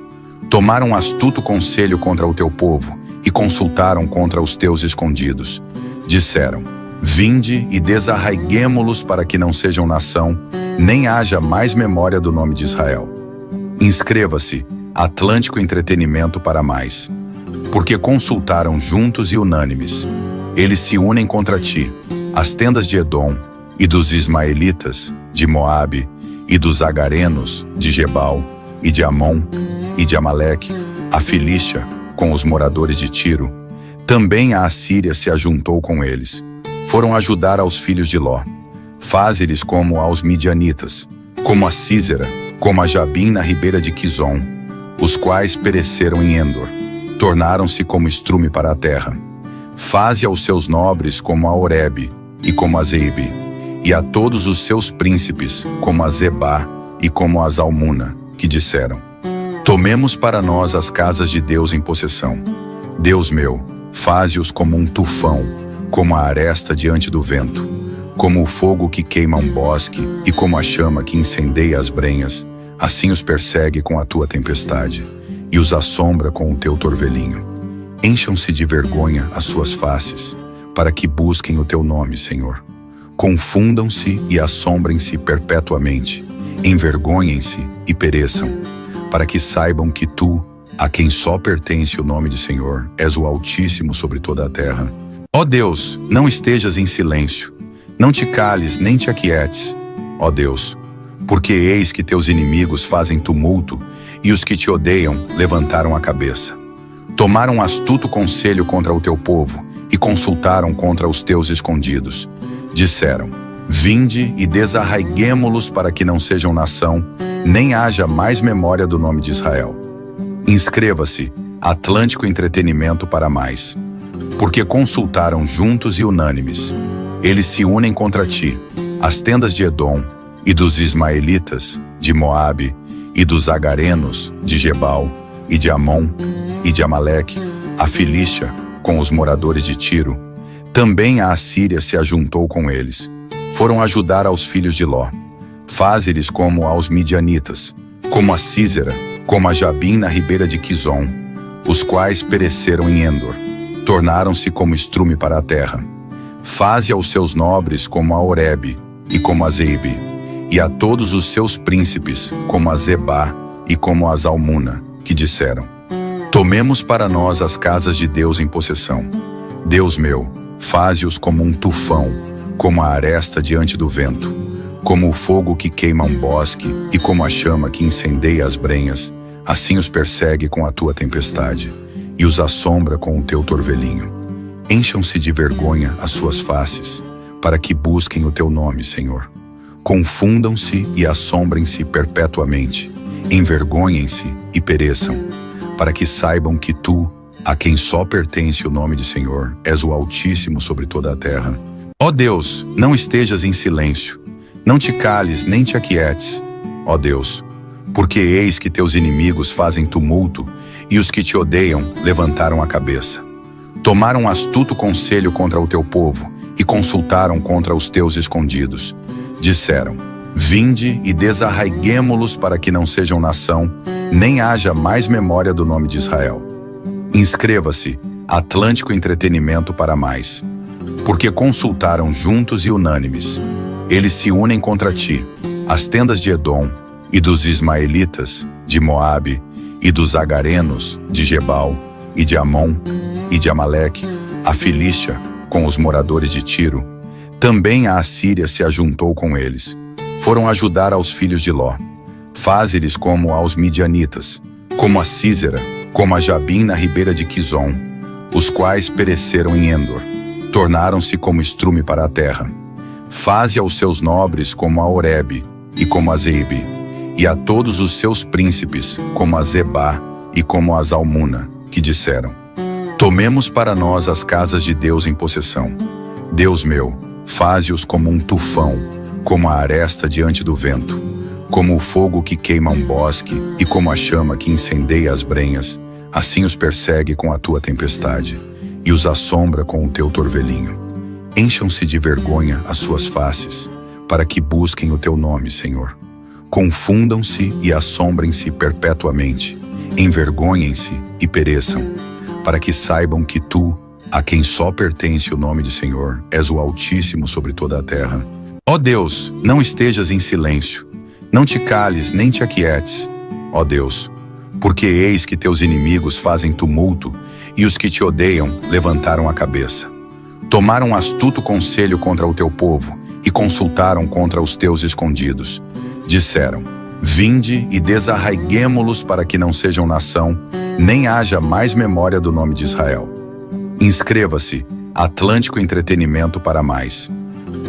Tomaram astuto conselho contra o teu povo e consultaram contra os teus escondidos. Disseram: vinde e desarraiguemo-los para que não sejam nação, nem haja mais memória do nome de Israel. Inscreva-se, Atlântico Entretenimento para mais. Porque consultaram juntos e unânimes. Eles se unem contra ti, as tendas de Edom, e dos ismaelitas, de Moabe, e dos agarenos, de Gebal, e de Amon, e de Amaleque, a Filístia, com os moradores de Tiro. Também a Assíria se ajuntou com eles. Foram ajudar aos filhos de Ló. Faze-lhes como aos midianitas, como a Sísera, como a Jabim na ribeira de Quizon, os quais pereceram em Endor. Tornaram-se como estrume para a terra. Faze aos seus nobres como a Oreb e como a Zeebe, e a todos os seus príncipes como a Zebá e como a Zalmuna, que disseram: tomemos para nós as casas de Deus em possessão. Deus meu, faze-os como um tufão, como a aresta diante do vento, como o fogo que queima um bosque e como a chama que incendeia as brenhas, assim os persegue com a tua tempestade e os assombra com o teu torvelinho. Encham-se de vergonha as suas faces, para que busquem o teu nome, Senhor. Confundam-se e assombrem-se perpetuamente, envergonhem-se e pereçam, para que saibam que tu, a quem só pertence o nome de Senhor, és o Altíssimo sobre toda a terra. Ó Deus, não estejas em silêncio, não te cales nem te aquietes, ó Deus, porque eis que teus inimigos fazem tumulto e os que te odeiam levantaram a cabeça. Tomaram astuto conselho contra o teu povo e consultaram contra os teus escondidos. Disseram: vinde e desarraiguemo-los para que não sejam nação, nem haja mais memória do nome de Israel. Inscreva-se, Atlântico Entretenimento para mais. Porque consultaram juntos e unânimes. Eles se unem contra ti, as tendas de Edom, e dos ismaelitas, de Moabe, e dos agarenos, de Gebal, e de Amon, e de Amaleque, a Filístia, com os moradores de Tiro. Também a Assíria se ajuntou com eles. Foram ajudar aos filhos de Ló. Faze-lhes como aos midianitas, como a Sísera, como a Jabim na ribeira de Quizon, os quais pereceram em Endor. Tornaram-se como estrume para a terra. Faze aos seus nobres como a Oreb e como a Zeibe, e a todos os seus príncipes como a Zebá e como a Zalmuna, que disseram: tomemos para nós as casas de Deus em possessão. Deus meu, faze-os como um tufão, como a aresta diante do vento, como o fogo que queima um bosque e como a chama que incendeia as brenhas, assim os persegue com a tua tempestade e os assombra com o teu torvelinho. Encham-se de vergonha as suas faces, para que busquem o teu nome, Senhor. Confundam-se e assombrem-se perpetuamente, envergonhem-se e pereçam, para que saibam que tu, a quem só pertence o nome de Senhor, és o Altíssimo sobre toda a terra. Ó Deus, não estejas em silêncio, não te cales nem te aquietes, ó Deus, porque eis que teus inimigos fazem tumulto e os que te odeiam levantaram a cabeça. Tomaram astuto conselho contra o teu povo e consultaram contra os teus escondidos. Disseram: vinde e desarraiguemo-los para que não sejam nação, nem haja mais memória do nome de Israel. Inscreva-se, Atlântico Entretenimento para mais. Porque consultaram juntos e unânimes. Eles se unem contra ti, as tendas de Edom, e dos ismaelitas, de Moabe, e dos agarenos, de Gebal, e de Amon, e de Amaleque, a Filístia, com os moradores de Tiro. Também a Assíria se ajuntou com eles. Foram ajudar aos filhos de Ló. Faze-lhes como aos midianitas, como a Sísera, como a Jabim na ribeira de Quizon, os quais pereceram em Endor. Tornaram-se como estrume para a terra. Faze aos seus nobres como a Oreb e como a Zeibe, e a todos os seus príncipes como a Zebá e como a Zalmuna, que disseram: tomemos para nós as casas de Deus em possessão. Deus meu, faze-os como um tufão, como a aresta diante do vento, como o fogo que queima um bosque e como a chama que incendeia as brenhas, assim os persegue com a tua tempestade e os assombra com o teu torvelinho. Encham-se de vergonha as suas faces, para que busquem o teu nome, Senhor. Confundam-se e assombrem-se perpetuamente, envergonhem-se e pereçam, para que saibam que tu, a quem só pertence o nome de Senhor, és o Altíssimo sobre toda a terra. Ó Deus, não estejas em silêncio, não te cales nem te aquietes, ó Deus, porque eis que teus inimigos fazem tumulto e os que te odeiam levantaram a cabeça. Tomaram astuto conselho contra o teu povo e consultaram contra os teus escondidos. Disseram: vinde e desarraiguemo-los para que não sejam nação, nem haja mais memória do nome de Israel. Inscreva-se, Atlântico Entretenimento para mais.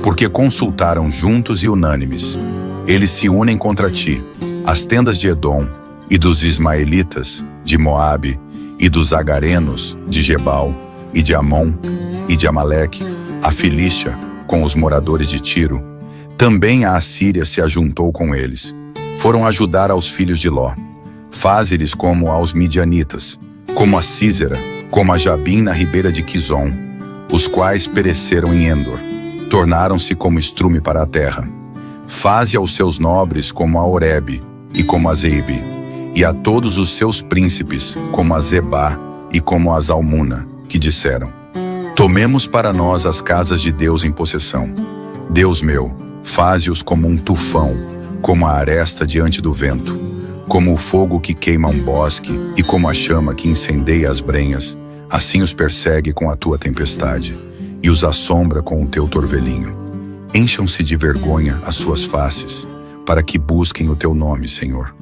Porque consultaram juntos e unânimes. Eles se unem contra ti, as tendas de Edom, e dos ismaelitas, de Moabe, e dos agarenos, de Gebal, e de Amon, e de Amaleque, a Filístia, com os moradores de Tiro. Também a Assíria se ajuntou com eles. foram ajudar aos filhos de Ló. Faze-lhes como aos midianitas, como a Sísera, como a Jabim na ribeira de Quizon, os quais pereceram em Endor, tornaram-se como estrume para a terra. Faze aos seus nobres como a Oreb e como a Zeebe, e a todos os seus príncipes como a Zebá e como a Zalmuna, que disseram: tomemos para nós as casas de Deus em possessão. Deus meu, faze-os como um tufão, como a aresta diante do vento, como o fogo que queima um bosque e como a chama que incendeia as brenhas, assim os persegue com a tua tempestade e os assombra com o teu torvelinho. Encham-se de vergonha as suas faces, para que busquem o teu nome, Senhor.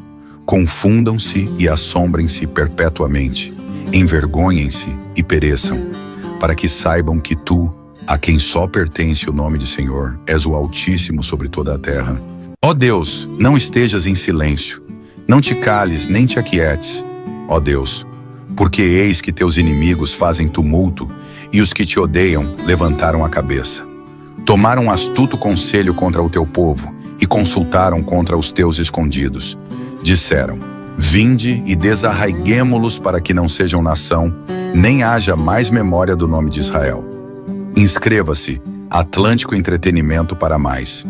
Confundam-se e assombrem-se perpetuamente, envergonhem-se e pereçam, para que saibam que tu, a quem só pertence o nome de Senhor, és o Altíssimo sobre toda a terra. Ó Deus, não estejas em silêncio, não te cales nem te aquietes, ó Deus, porque eis que teus inimigos fazem tumulto e os que te odeiam levantaram a cabeça. Tomaram astuto conselho contra o teu povo e consultaram contra os teus escondidos. Disseram: vinde e desarraiguemo-los para que não sejam nação, nem haja mais memória do nome de Israel. Inscreva-se, Atlântico Entretenimento para mais,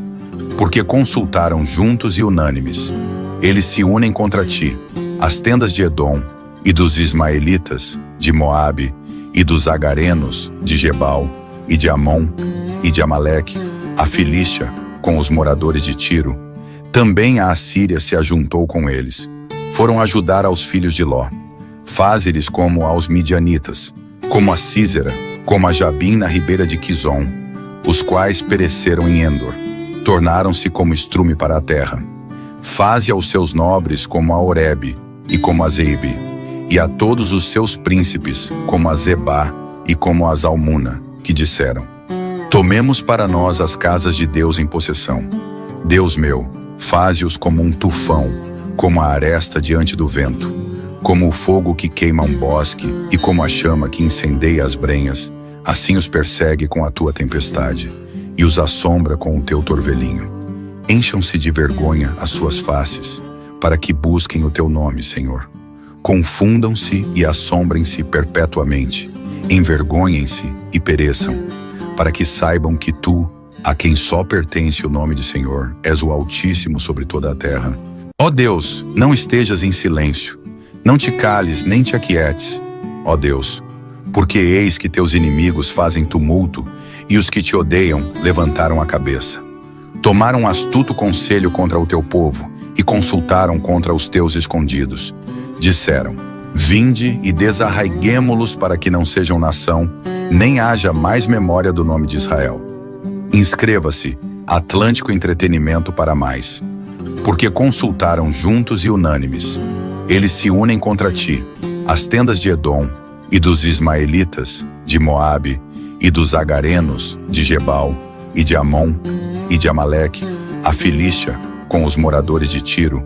porque consultaram juntos e unânimes. Eles se unem contra ti, as tendas de Edom, e dos ismaelitas, de Moabe, e dos agarenos, de Gebal, e de Amon, e de Amaleque, a Filístia, com os moradores de Tiro. Também a Assíria se ajuntou com eles. Foram ajudar aos filhos de Ló. Faze-lhes como aos midianitas, como a Sísera, como a Jabim na ribeira de Quizon, os quais pereceram em Endor, tornaram-se como estrume para a terra. Faze aos seus nobres como a Oreb e como a Zeebe, e a todos os seus príncipes como a Zebá e como a Zalmuna, que disseram: tomemos para nós as casas de Deus em possessão. Deus meu, faze-os como um tufão, como a aresta diante do vento, como o fogo que queima um bosque e como a chama que incendeia as brenhas, assim os persegue com a tua tempestade e os assombra com o teu torvelinho. Encham-se de vergonha as suas faces, para que busquem o teu nome, Senhor. Confundam-se e assombrem-se perpetuamente, envergonhem-se e pereçam, para que saibam que tu, a quem só pertence o nome de Senhor, és o Altíssimo sobre toda a terra. Ó Deus, não estejas em silêncio, não te cales nem te aquietes, ó Deus, porque eis que teus inimigos fazem tumulto e os que te odeiam levantaram a cabeça. Tomaram astuto conselho contra o teu povo e consultaram contra os teus escondidos. Disseram: vinde e desarraiguemo-los para que não sejam nação, nem haja mais memória do nome de Israel. Inscreva-se, Atlântico Entretenimento para mais, porque consultaram juntos e unânimes. Eles se unem contra ti, as tendas de Edom, e dos ismaelitas, de Moabe, e dos agarenos, de Gebal, e de Amon, e de Amaleque, a Filístia, com os moradores de Tiro.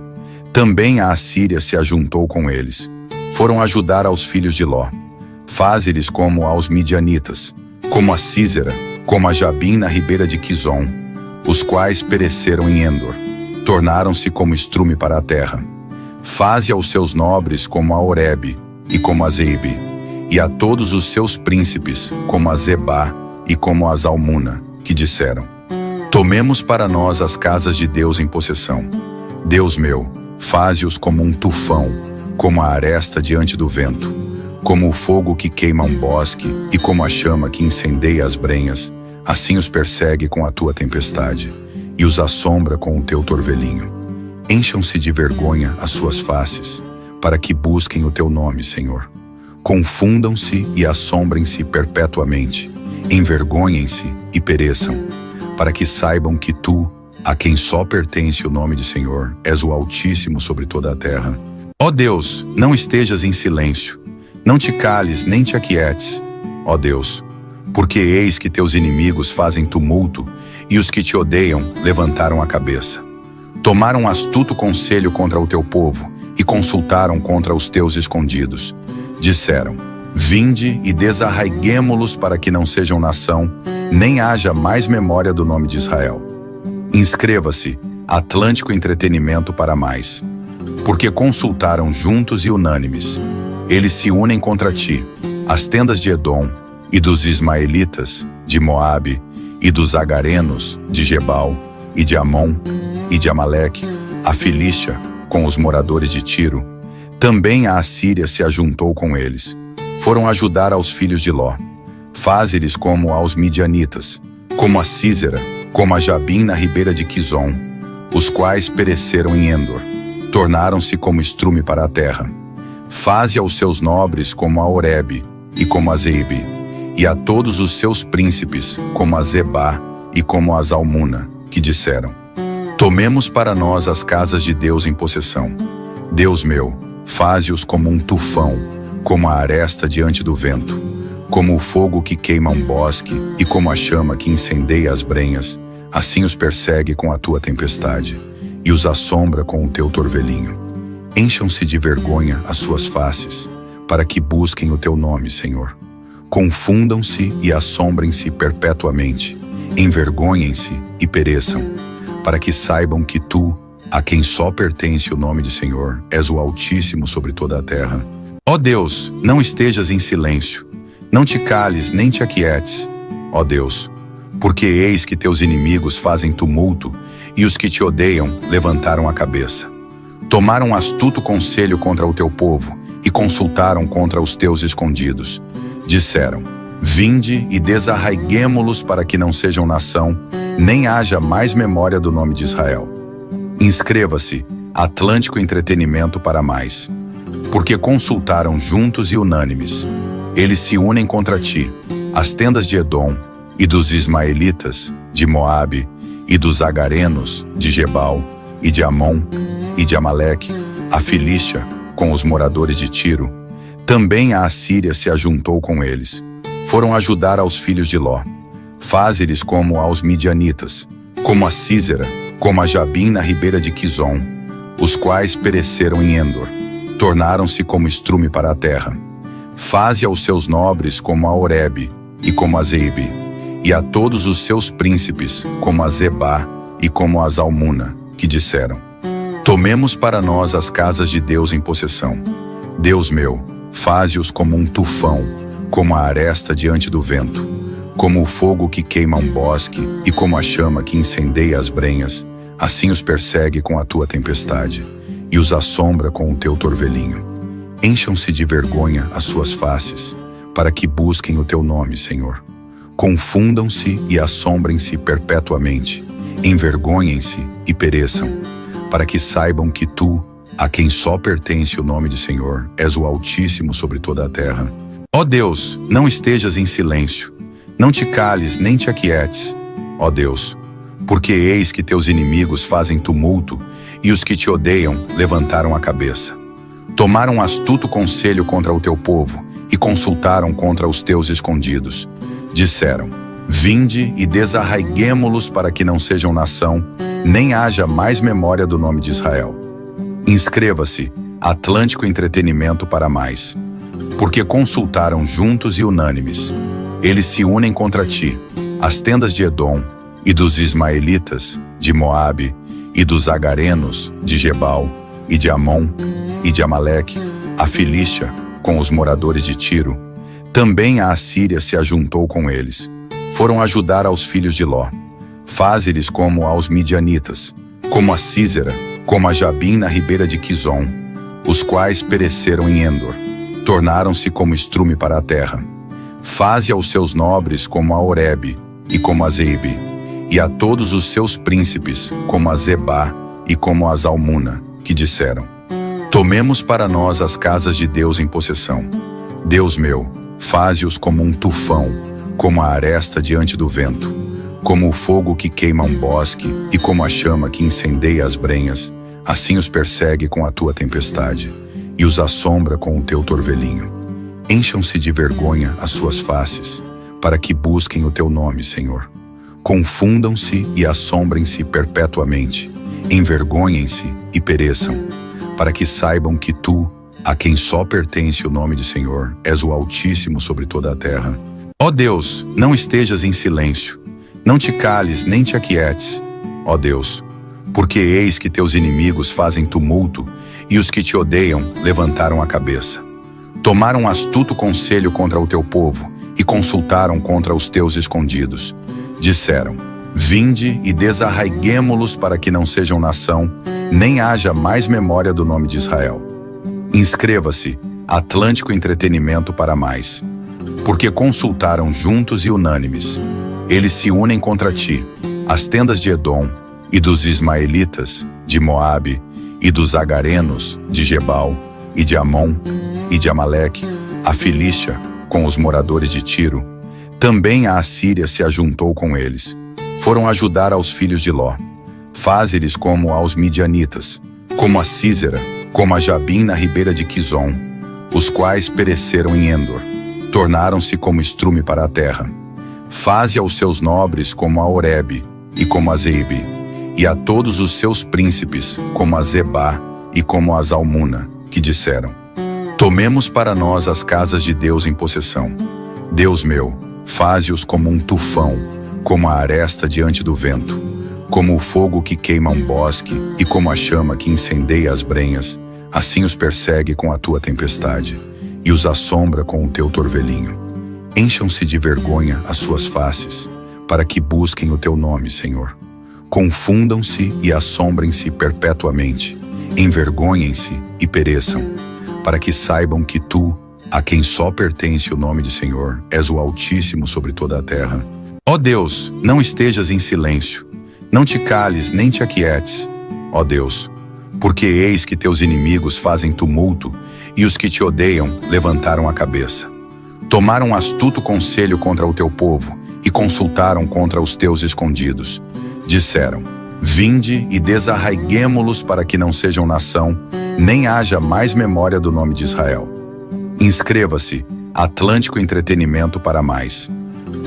Também a Assíria se ajuntou com eles. Foram ajudar aos filhos de Ló. Faze-lhes como aos midianitas, como a Sísera, como a Jabim na ribeira de Quizon, os quais pereceram em Endor, tornaram-se como estrume para a terra. Faze aos seus nobres como a Oreb e como a Zeebe, e a todos os seus príncipes como a Zebá e como a Zalmuna, que disseram: tomemos para nós as casas de Deus em possessão. Deus meu, faze-os como um tufão, como a aresta diante do vento, como o fogo que queima um bosque e como a chama que incendeia as brenhas, assim os persegue com a tua tempestade e os assombra com o teu torvelinho. Encham-se de vergonha as suas faces, para que busquem o teu nome, Senhor. Confundam-se e assombrem-se perpetuamente, envergonhem-se e pereçam, para que saibam que tu, a quem só pertence o nome de Senhor, és o Altíssimo sobre toda a terra. Ó Deus, não estejas em silêncio, não te cales nem te aquietes, ó Deus, porque eis que teus inimigos fazem tumulto e os que te odeiam levantaram a cabeça. Tomaram astuto conselho contra o teu povo e consultaram contra os teus escondidos. Disseram: vinde e desarraiguemo-los para que não sejam nação, nem haja mais memória do nome de Israel. Inscreva-se, Atlântico Entretenimento para mais. Porque consultaram juntos e unânimes. Eles se unem contra ti, as tendas de Edom, e dos ismaelitas, de Moabe, e dos agarenos, de Gebal, e de Amon, e de Amaleque, a Filístia, com os moradores de Tiro. Também a Assíria se ajuntou com eles. Foram ajudar aos filhos de Ló. Faze-lhes como aos midianitas, como a Sísera, como a Jabim na ribeira de Quizon, os quais pereceram em Endor. Tornaram-se como estrume para a terra. Faze aos seus nobres como a Oreb e como a Zeebe, e a todos os seus príncipes como a Zebá e como a Zalmuna, que disseram: tomemos para nós as casas de Deus em possessão. Deus meu, faze-os como um tufão, como a aresta diante do vento, como o fogo que queima um bosque e como a chama que incendeia as brenhas, assim os persegue com a tua tempestade e os assombra com o teu torvelinho. Encham-se de vergonha as suas faces, para que busquem o teu nome, Senhor. Confundam-se e assombrem-se perpetuamente, envergonhem-se e pereçam, para que saibam que tu, a quem só pertence o nome de Senhor, és o Altíssimo sobre toda a terra. Ó Deus, não estejas em silêncio, não te cales nem te aquietes, ó Deus, porque eis que teus inimigos fazem tumulto e os que te odeiam levantaram a cabeça. Tomaram astuto conselho contra o teu povo e consultaram contra os teus escondidos. Disseram: vinde e desarraiguemo-los para que não sejam nação, nem haja mais memória do nome de Israel. Inscreva-se, Atlântico Entretenimento para mais. Porque consultaram juntos e unânimes. Eles se unem contra ti, as tendas de Edom, e dos ismaelitas, de Moabe, e dos agarenos, de Gebal, e de Amon, e de Amaleque, a Filístia, com os moradores de Tiro. Também a Assíria se ajuntou com eles. Foram ajudar aos filhos de Ló. Faze-lhes como aos midianitas, como a Sísera, como a Jabim na ribeira de Quizon, os quais pereceram em Endor. Tornaram-se como estrume para a terra. Faze aos seus nobres como a Oreb e como a Zeebe, e a todos os seus príncipes como a Zebá e como a Zalmuna, que disseram: tomemos para nós as casas de Deus em possessão. Deus meu, faze-os como um tufão, como a aresta diante do vento, como o fogo que queima um bosque e como a chama que incendeia as brenhas, assim os persegue com a tua tempestade e os assombra com o teu torvelinho. Encham-se de vergonha as suas faces, para que busquem o teu nome, Senhor. Confundam-se e assombrem-se perpetuamente, envergonhem-se e pereçam, para que saibam que tu, a quem só pertence o nome de Senhor, és o Altíssimo sobre toda a terra. Ó Deus, não estejas em silêncio, não te cales nem te aquietes, ó Deus, porque eis que teus inimigos fazem tumulto e os que te odeiam levantaram a cabeça. Tomaram astuto conselho contra o teu povo e consultaram contra os teus escondidos. Disseram: vinde e desarraiguemo-los para que não sejam nação, nem haja mais memória do nome de Israel. Inscreva-se, Atlântico Entretenimento para mais. Porque consultaram juntos e unânimes. Eles se unem contra ti, as tendas de Edom, e dos ismaelitas, de Moabe, e dos agarenos, de Gebal, e de Amon, e de Amaleque, a Filístia, com os moradores de Tiro. Também a Assíria se ajuntou com eles. Foram ajudar aos filhos de Ló. Faze-lhes como aos midianitas, como a Sísera, como a Jabim na ribeira de Quizon, os quais pereceram em Endor. Tornaram-se como estrume para a terra. Faze aos seus nobres como a Oreb e como a Zeebe, e a todos os seus príncipes como a Zebá e como a Zalmuna, que disseram: tomemos para nós as casas de Deus em possessão. Deus meu, faze-os como um tufão, como a aresta diante do vento, como o fogo que queima um bosque e como a chama que incendeia as brenhas, assim os persegue com a tua tempestade e os assombra com o teu torvelinho. Encham-se de vergonha as suas faces, para que busquem o teu nome, Senhor. Confundam-se e assombrem-se perpetuamente, envergonhem-se e pereçam, para que saibam que tu, a quem só pertence o nome de Senhor, és o Altíssimo sobre toda a terra. Ó Deus, não estejas em silêncio, não te cales nem te aquietes, ó Deus, Porque eis que teus inimigos fazem tumulto, e os que te odeiam levantaram a cabeça. Tomaram astuto conselho contra o teu povo, e consultaram contra os teus escondidos. Disseram: vinde e desarraiguemo-los para que não sejam nação, nem haja mais memória do nome de Israel. Inscreva-se, Atlântico Entretenimento para mais. Porque consultaram juntos e unânimes. Eles se unem contra ti, as tendas de Edom, e dos ismaelitas, de Moabe, e dos agarenos, de Gebal, e de Amon, e de Amaleque, a Filístia, com os moradores de Tiro. Também a Assíria se ajuntou com eles. Foram ajudar aos filhos de Ló. Faze-lhes como aos midianitas, como a Sísera, como a Jabim na ribeira de Quizon, os quais pereceram em Endor. Tornaram-se como estrume para a terra. Faze aos seus nobres como a Oreb e como a Zeebe, e a todos os seus príncipes como a Zebá e como a Zalmuna, que disseram: tomemos para nós as casas de Deus em possessão. Deus meu, faze-os como um tufão, como a aresta diante do vento, como o fogo que queima um bosque e como a chama que incendeia as brenhas, assim os persegue com a tua tempestade e os assombra com o teu torvelinho. Encham-se de vergonha as suas faces, para que busquem o teu nome, Senhor. Confundam-se e assombrem-se perpetuamente, envergonhem-se e pereçam, para que saibam que tu, a quem só pertence o nome de Senhor, és o Altíssimo sobre toda a terra. Ó Deus, não estejas em silêncio, não te cales nem te aquietes, ó Deus, porque eis que teus inimigos fazem tumulto, e os que te odeiam levantaram a cabeça. Tomaram astuto conselho contra o teu povo, e consultaram contra os teus escondidos. Disseram: vinde e desarraiguemo-los para que não sejam nação, nem haja mais memória do nome de Israel. Inscreva-se, Atlântico Entretenimento para mais.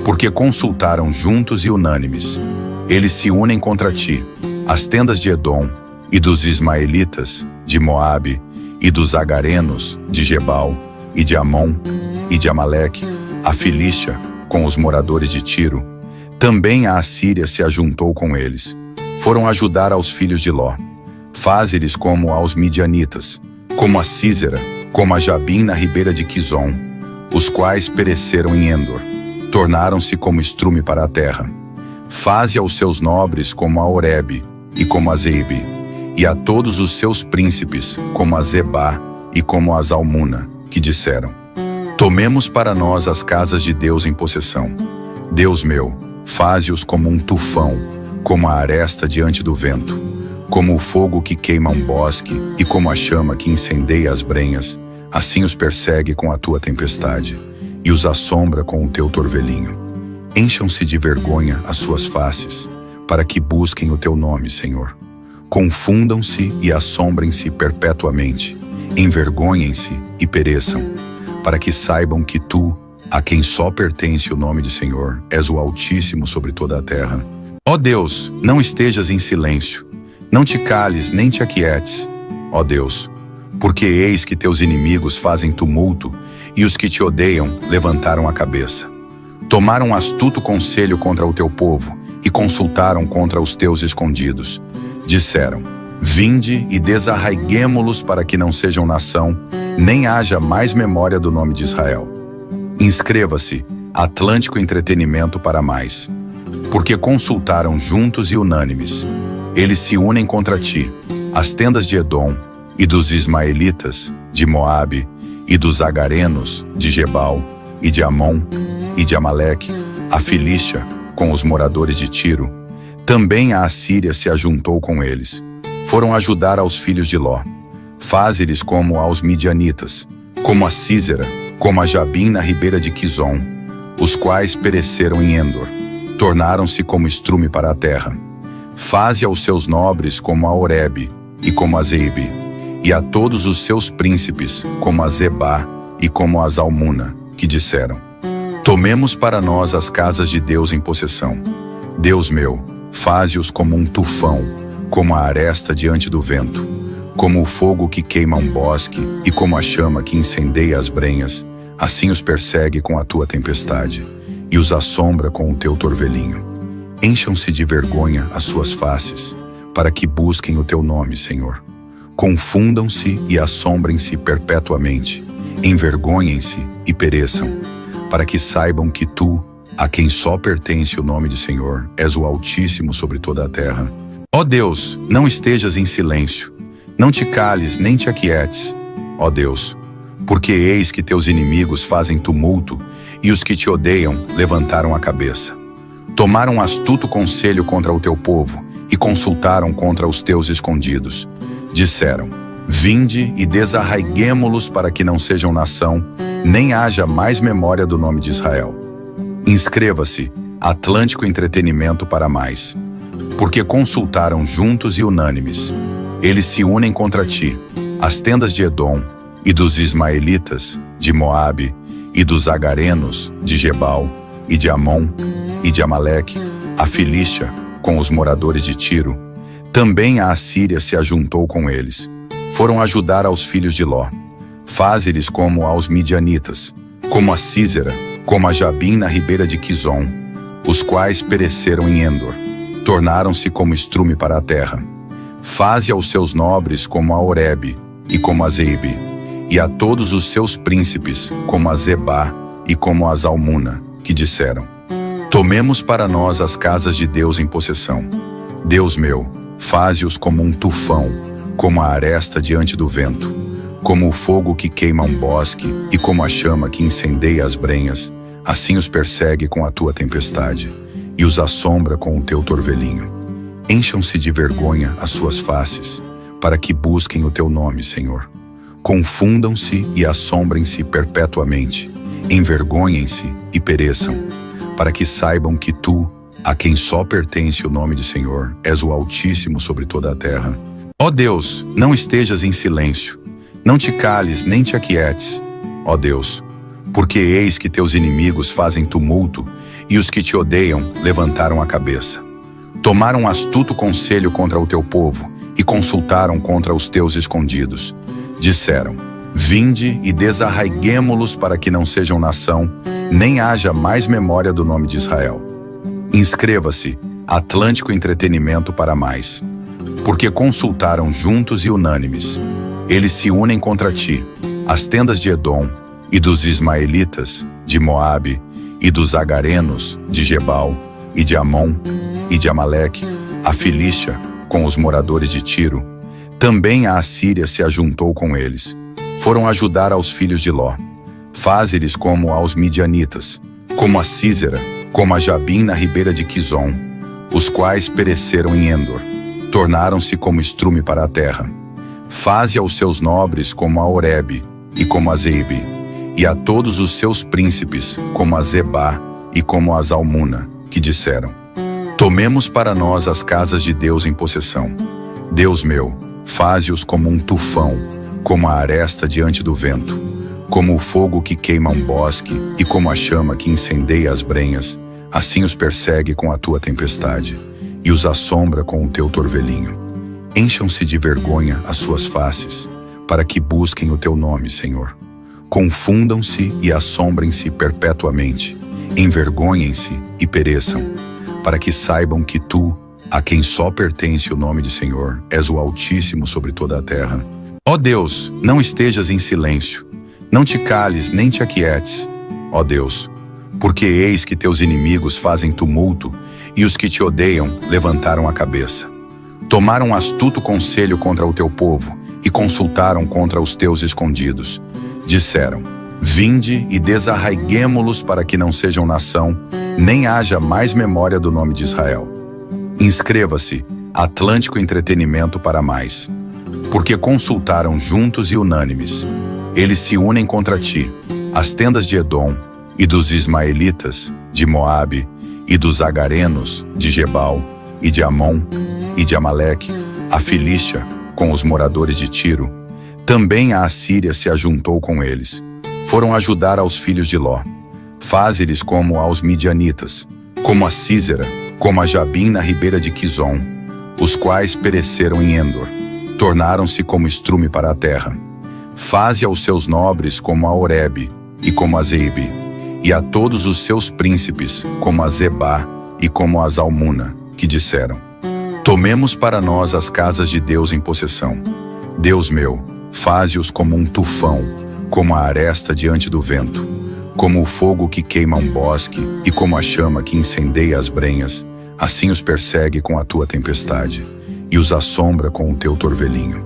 Porque consultaram juntos e unânimes. Eles se unem contra ti, as tendas de Edom, e dos ismaelitas, de Moabe, e dos agarenos, de Gebal, e de Amon, e de Amaleque, a Filístia, com os moradores de Tiro. Também a Assíria se ajuntou com eles. Foram ajudar aos filhos de Ló. Faze-lhes como aos midianitas, como a Sísera, como a Jabim na ribeira de Quizon, os quais pereceram em Endor. Tornaram-se como estrume para a terra. Faze aos seus nobres como a Oreb e como a Zeebe, e a todos os seus príncipes como a Zebá e como a Zalmuna, que disseram: tomemos para nós as casas de Deus em possessão. Deus meu, faze-os como um tufão, como a aresta diante do vento, como o fogo que queima um bosque e como a chama que incendeia as brenhas, assim os persegue com a tua tempestade e os assombra com o teu torvelinho. Encham-se de vergonha as suas faces, para que busquem o teu nome, Senhor. Confundam-se e assombrem-se perpetuamente, envergonhem-se e pereçam, para que saibam que tu, a quem só pertence o nome de Senhor, és o Altíssimo sobre toda a terra. Ó Deus, não estejas em silêncio, não te cales nem te aquietes, ó Deus, porque eis que teus inimigos fazem tumulto, e os que te odeiam levantaram a cabeça. Tomaram astuto conselho contra o teu povo, e consultaram contra os teus escondidos. Disseram: vinde e desarraiguemo-los para que não sejam nação, nem haja mais memória do nome de Israel. Inscreva-se, Atlântico Entretenimento para mais. Porque consultaram juntos e unânimes. Eles se unem contra ti, as tendas de Edom, e dos ismaelitas, de Moabe, e dos agarenos, de Gebal, e de Amon, e de Amaleque, a Filístia, com os moradores de Tiro. Também a Assíria se ajuntou com eles. Foram ajudar aos filhos de Ló. Faze-lhes como aos midianitas, como a Sísera, como a Jabim na ribeira de Quizon, os quais pereceram em Endor. Tornaram-se como estrume para a terra. Faze aos seus nobres como a Oreb e como a Zeebe, e a todos os seus príncipes como a Zebá e como a Zalmuna, que disseram: tomemos para nós as casas de Deus em possessão. Deus meu, faze-os como um tufão, como a aresta diante do vento, como o fogo que queima um bosque e como a chama que incendeia as brenhas, assim os persegue com a tua tempestade e os assombra com o teu torvelinho. Encham-se de vergonha as suas faces, para que busquem o teu nome, Senhor. Confundam-se e assombrem-se perpetuamente, envergonhem-se e pereçam, para que saibam que tu, a quem só pertence o nome de Senhor, és o Altíssimo sobre toda a terra. Ó Deus, não estejas em silêncio, não te cales nem te aquietes, ó Deus, porque eis que teus inimigos fazem tumulto e os que te odeiam levantaram a cabeça. Tomaram astuto conselho contra o teu povo e consultaram contra os teus escondidos. Disseram: vinde e desarraiguemo-los para que não sejam nação, nem haja mais memória do nome de Israel. Inscreva-se, Atlântico Entretenimento para mais. Porque consultaram juntos e unânimes. Eles se unem contra ti, as tendas de Edom, e dos ismaelitas, de Moabe, e dos agarenos, de Gebal, e de Amon, e de Amaleque, a Filístia, com os moradores de Tiro. Também a Assíria se ajuntou com eles. Foram ajudar aos filhos de Ló. Faze-lhes como aos midianitas, como a Sísera, como a Jabim na ribeira de Quizon, os quais pereceram em Endor. Tornaram-se como estrume para a terra. Faze aos seus nobres como a Oreb e como a Zeebe, e a todos os seus príncipes como a Zebá e como a Zalmuna, que disseram: tomemos para nós as casas de Deus em possessão. Deus meu, faze-os como um tufão, como a aresta diante do vento, como o fogo que queima um bosque e como a chama que incendeia as brenhas, assim os persegue com a tua tempestade e os assombra com o teu torvelinho. Encham-se de vergonha as suas faces, para que busquem o teu nome, Senhor. Confundam-se e assombrem-se perpetuamente, envergonhem-se e pereçam, para que saibam que tu, a quem só pertence o nome de Senhor, és o Altíssimo sobre toda a terra. Ó Deus, não estejas em silêncio, não te cales nem te aquietes, ó Deus, porque eis que teus inimigos fazem tumulto e os que te odeiam levantaram a cabeça. Tomaram astuto conselho contra o teu povo e consultaram contra os teus escondidos. Disseram: vinde e desarraiguemo-los para que não sejam nação, nem haja mais memória do nome de Israel. Inscreva-se, Atlântico Entretenimento para mais. Porque consultaram juntos e unânimes. Eles se unem contra ti, as tendas de Edom, e dos ismaelitas, de Moabe, e dos agarenos, de Gebal, e de Amon, e de Amaleque, a Filístia, com os moradores de Tiro. Também a Assíria se ajuntou com eles. Foram ajudar aos filhos de Ló. Faze-lhes como aos midianitas, como a Sísera, como a Jabim na ribeira de Quizon, os quais pereceram em Endor. Tornaram-se como estrume para a terra. Faze aos seus nobres como a Oreb e como a Zeebe, e a todos os seus príncipes como a Zebá e como a Zalmuna, que disseram: tomemos para nós as casas de Deus em possessão. Deus meu, faze-os como um tufão, como a aresta diante do vento, como o fogo que queima um bosque e como a chama que incendeia as brenhas, assim os persegue com a tua tempestade e os assombra com o teu torvelinho. Encham-se de vergonha as suas faces, para que busquem o teu nome, Senhor. Confundam-se e assombrem-se perpetuamente, envergonhem-se e pereçam, para que saibam que tu, a quem só pertence o nome de Senhor, és o Altíssimo sobre toda a terra. Ó Deus, não estejas em silêncio, não te cales nem te aquietes, ó Deus, porque eis que teus inimigos fazem tumulto e os que te odeiam levantaram a cabeça. Tomaram astuto conselho contra o teu povo e consultaram contra os teus escondidos. Disseram: vinde e desarraiguemo-los para que não sejam nação, nem haja mais memória do nome de Israel. Inscreva-se, Atlântico Entretenimento para mais. Porque consultaram juntos e unânimes. Eles se unem contra ti, as tendas de Edom, e dos ismaelitas, de Moabe, e dos agarenos, de Gebal, e de Amon, e de Amaleque, a Filístia, com os moradores de Tiro. Também a Assíria se ajuntou com eles. Foram ajudar aos filhos de Ló. Faze-lhes como aos midianitas, como a Sísera, como a Jabim na ribeira de Quizon, os quais pereceram em Endor. Tornaram-se como estrume para a terra. Faze aos seus nobres como a Oreb e como a Zeebe, e a todos os seus príncipes como a Zebá e como a Zalmuna, que disseram: Tomemos para nós as casas de Deus em possessão. Deus meu, faze-os como um tufão, como a aresta diante do vento, como o fogo que queima um bosque e como a chama que incendeia as brenhas, assim os persegue com a tua tempestade e os assombra com o teu torvelinho.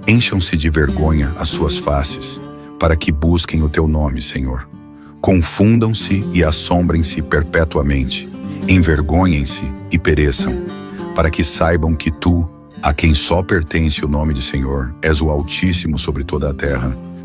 Encham-se de vergonha as suas faces, para que busquem o teu nome, Senhor. Confundam-se e assombrem-se perpetuamente, envergonhem-se e pereçam, para que saibam que tu, a quem só pertence o nome de Senhor, és o Altíssimo sobre toda a terra.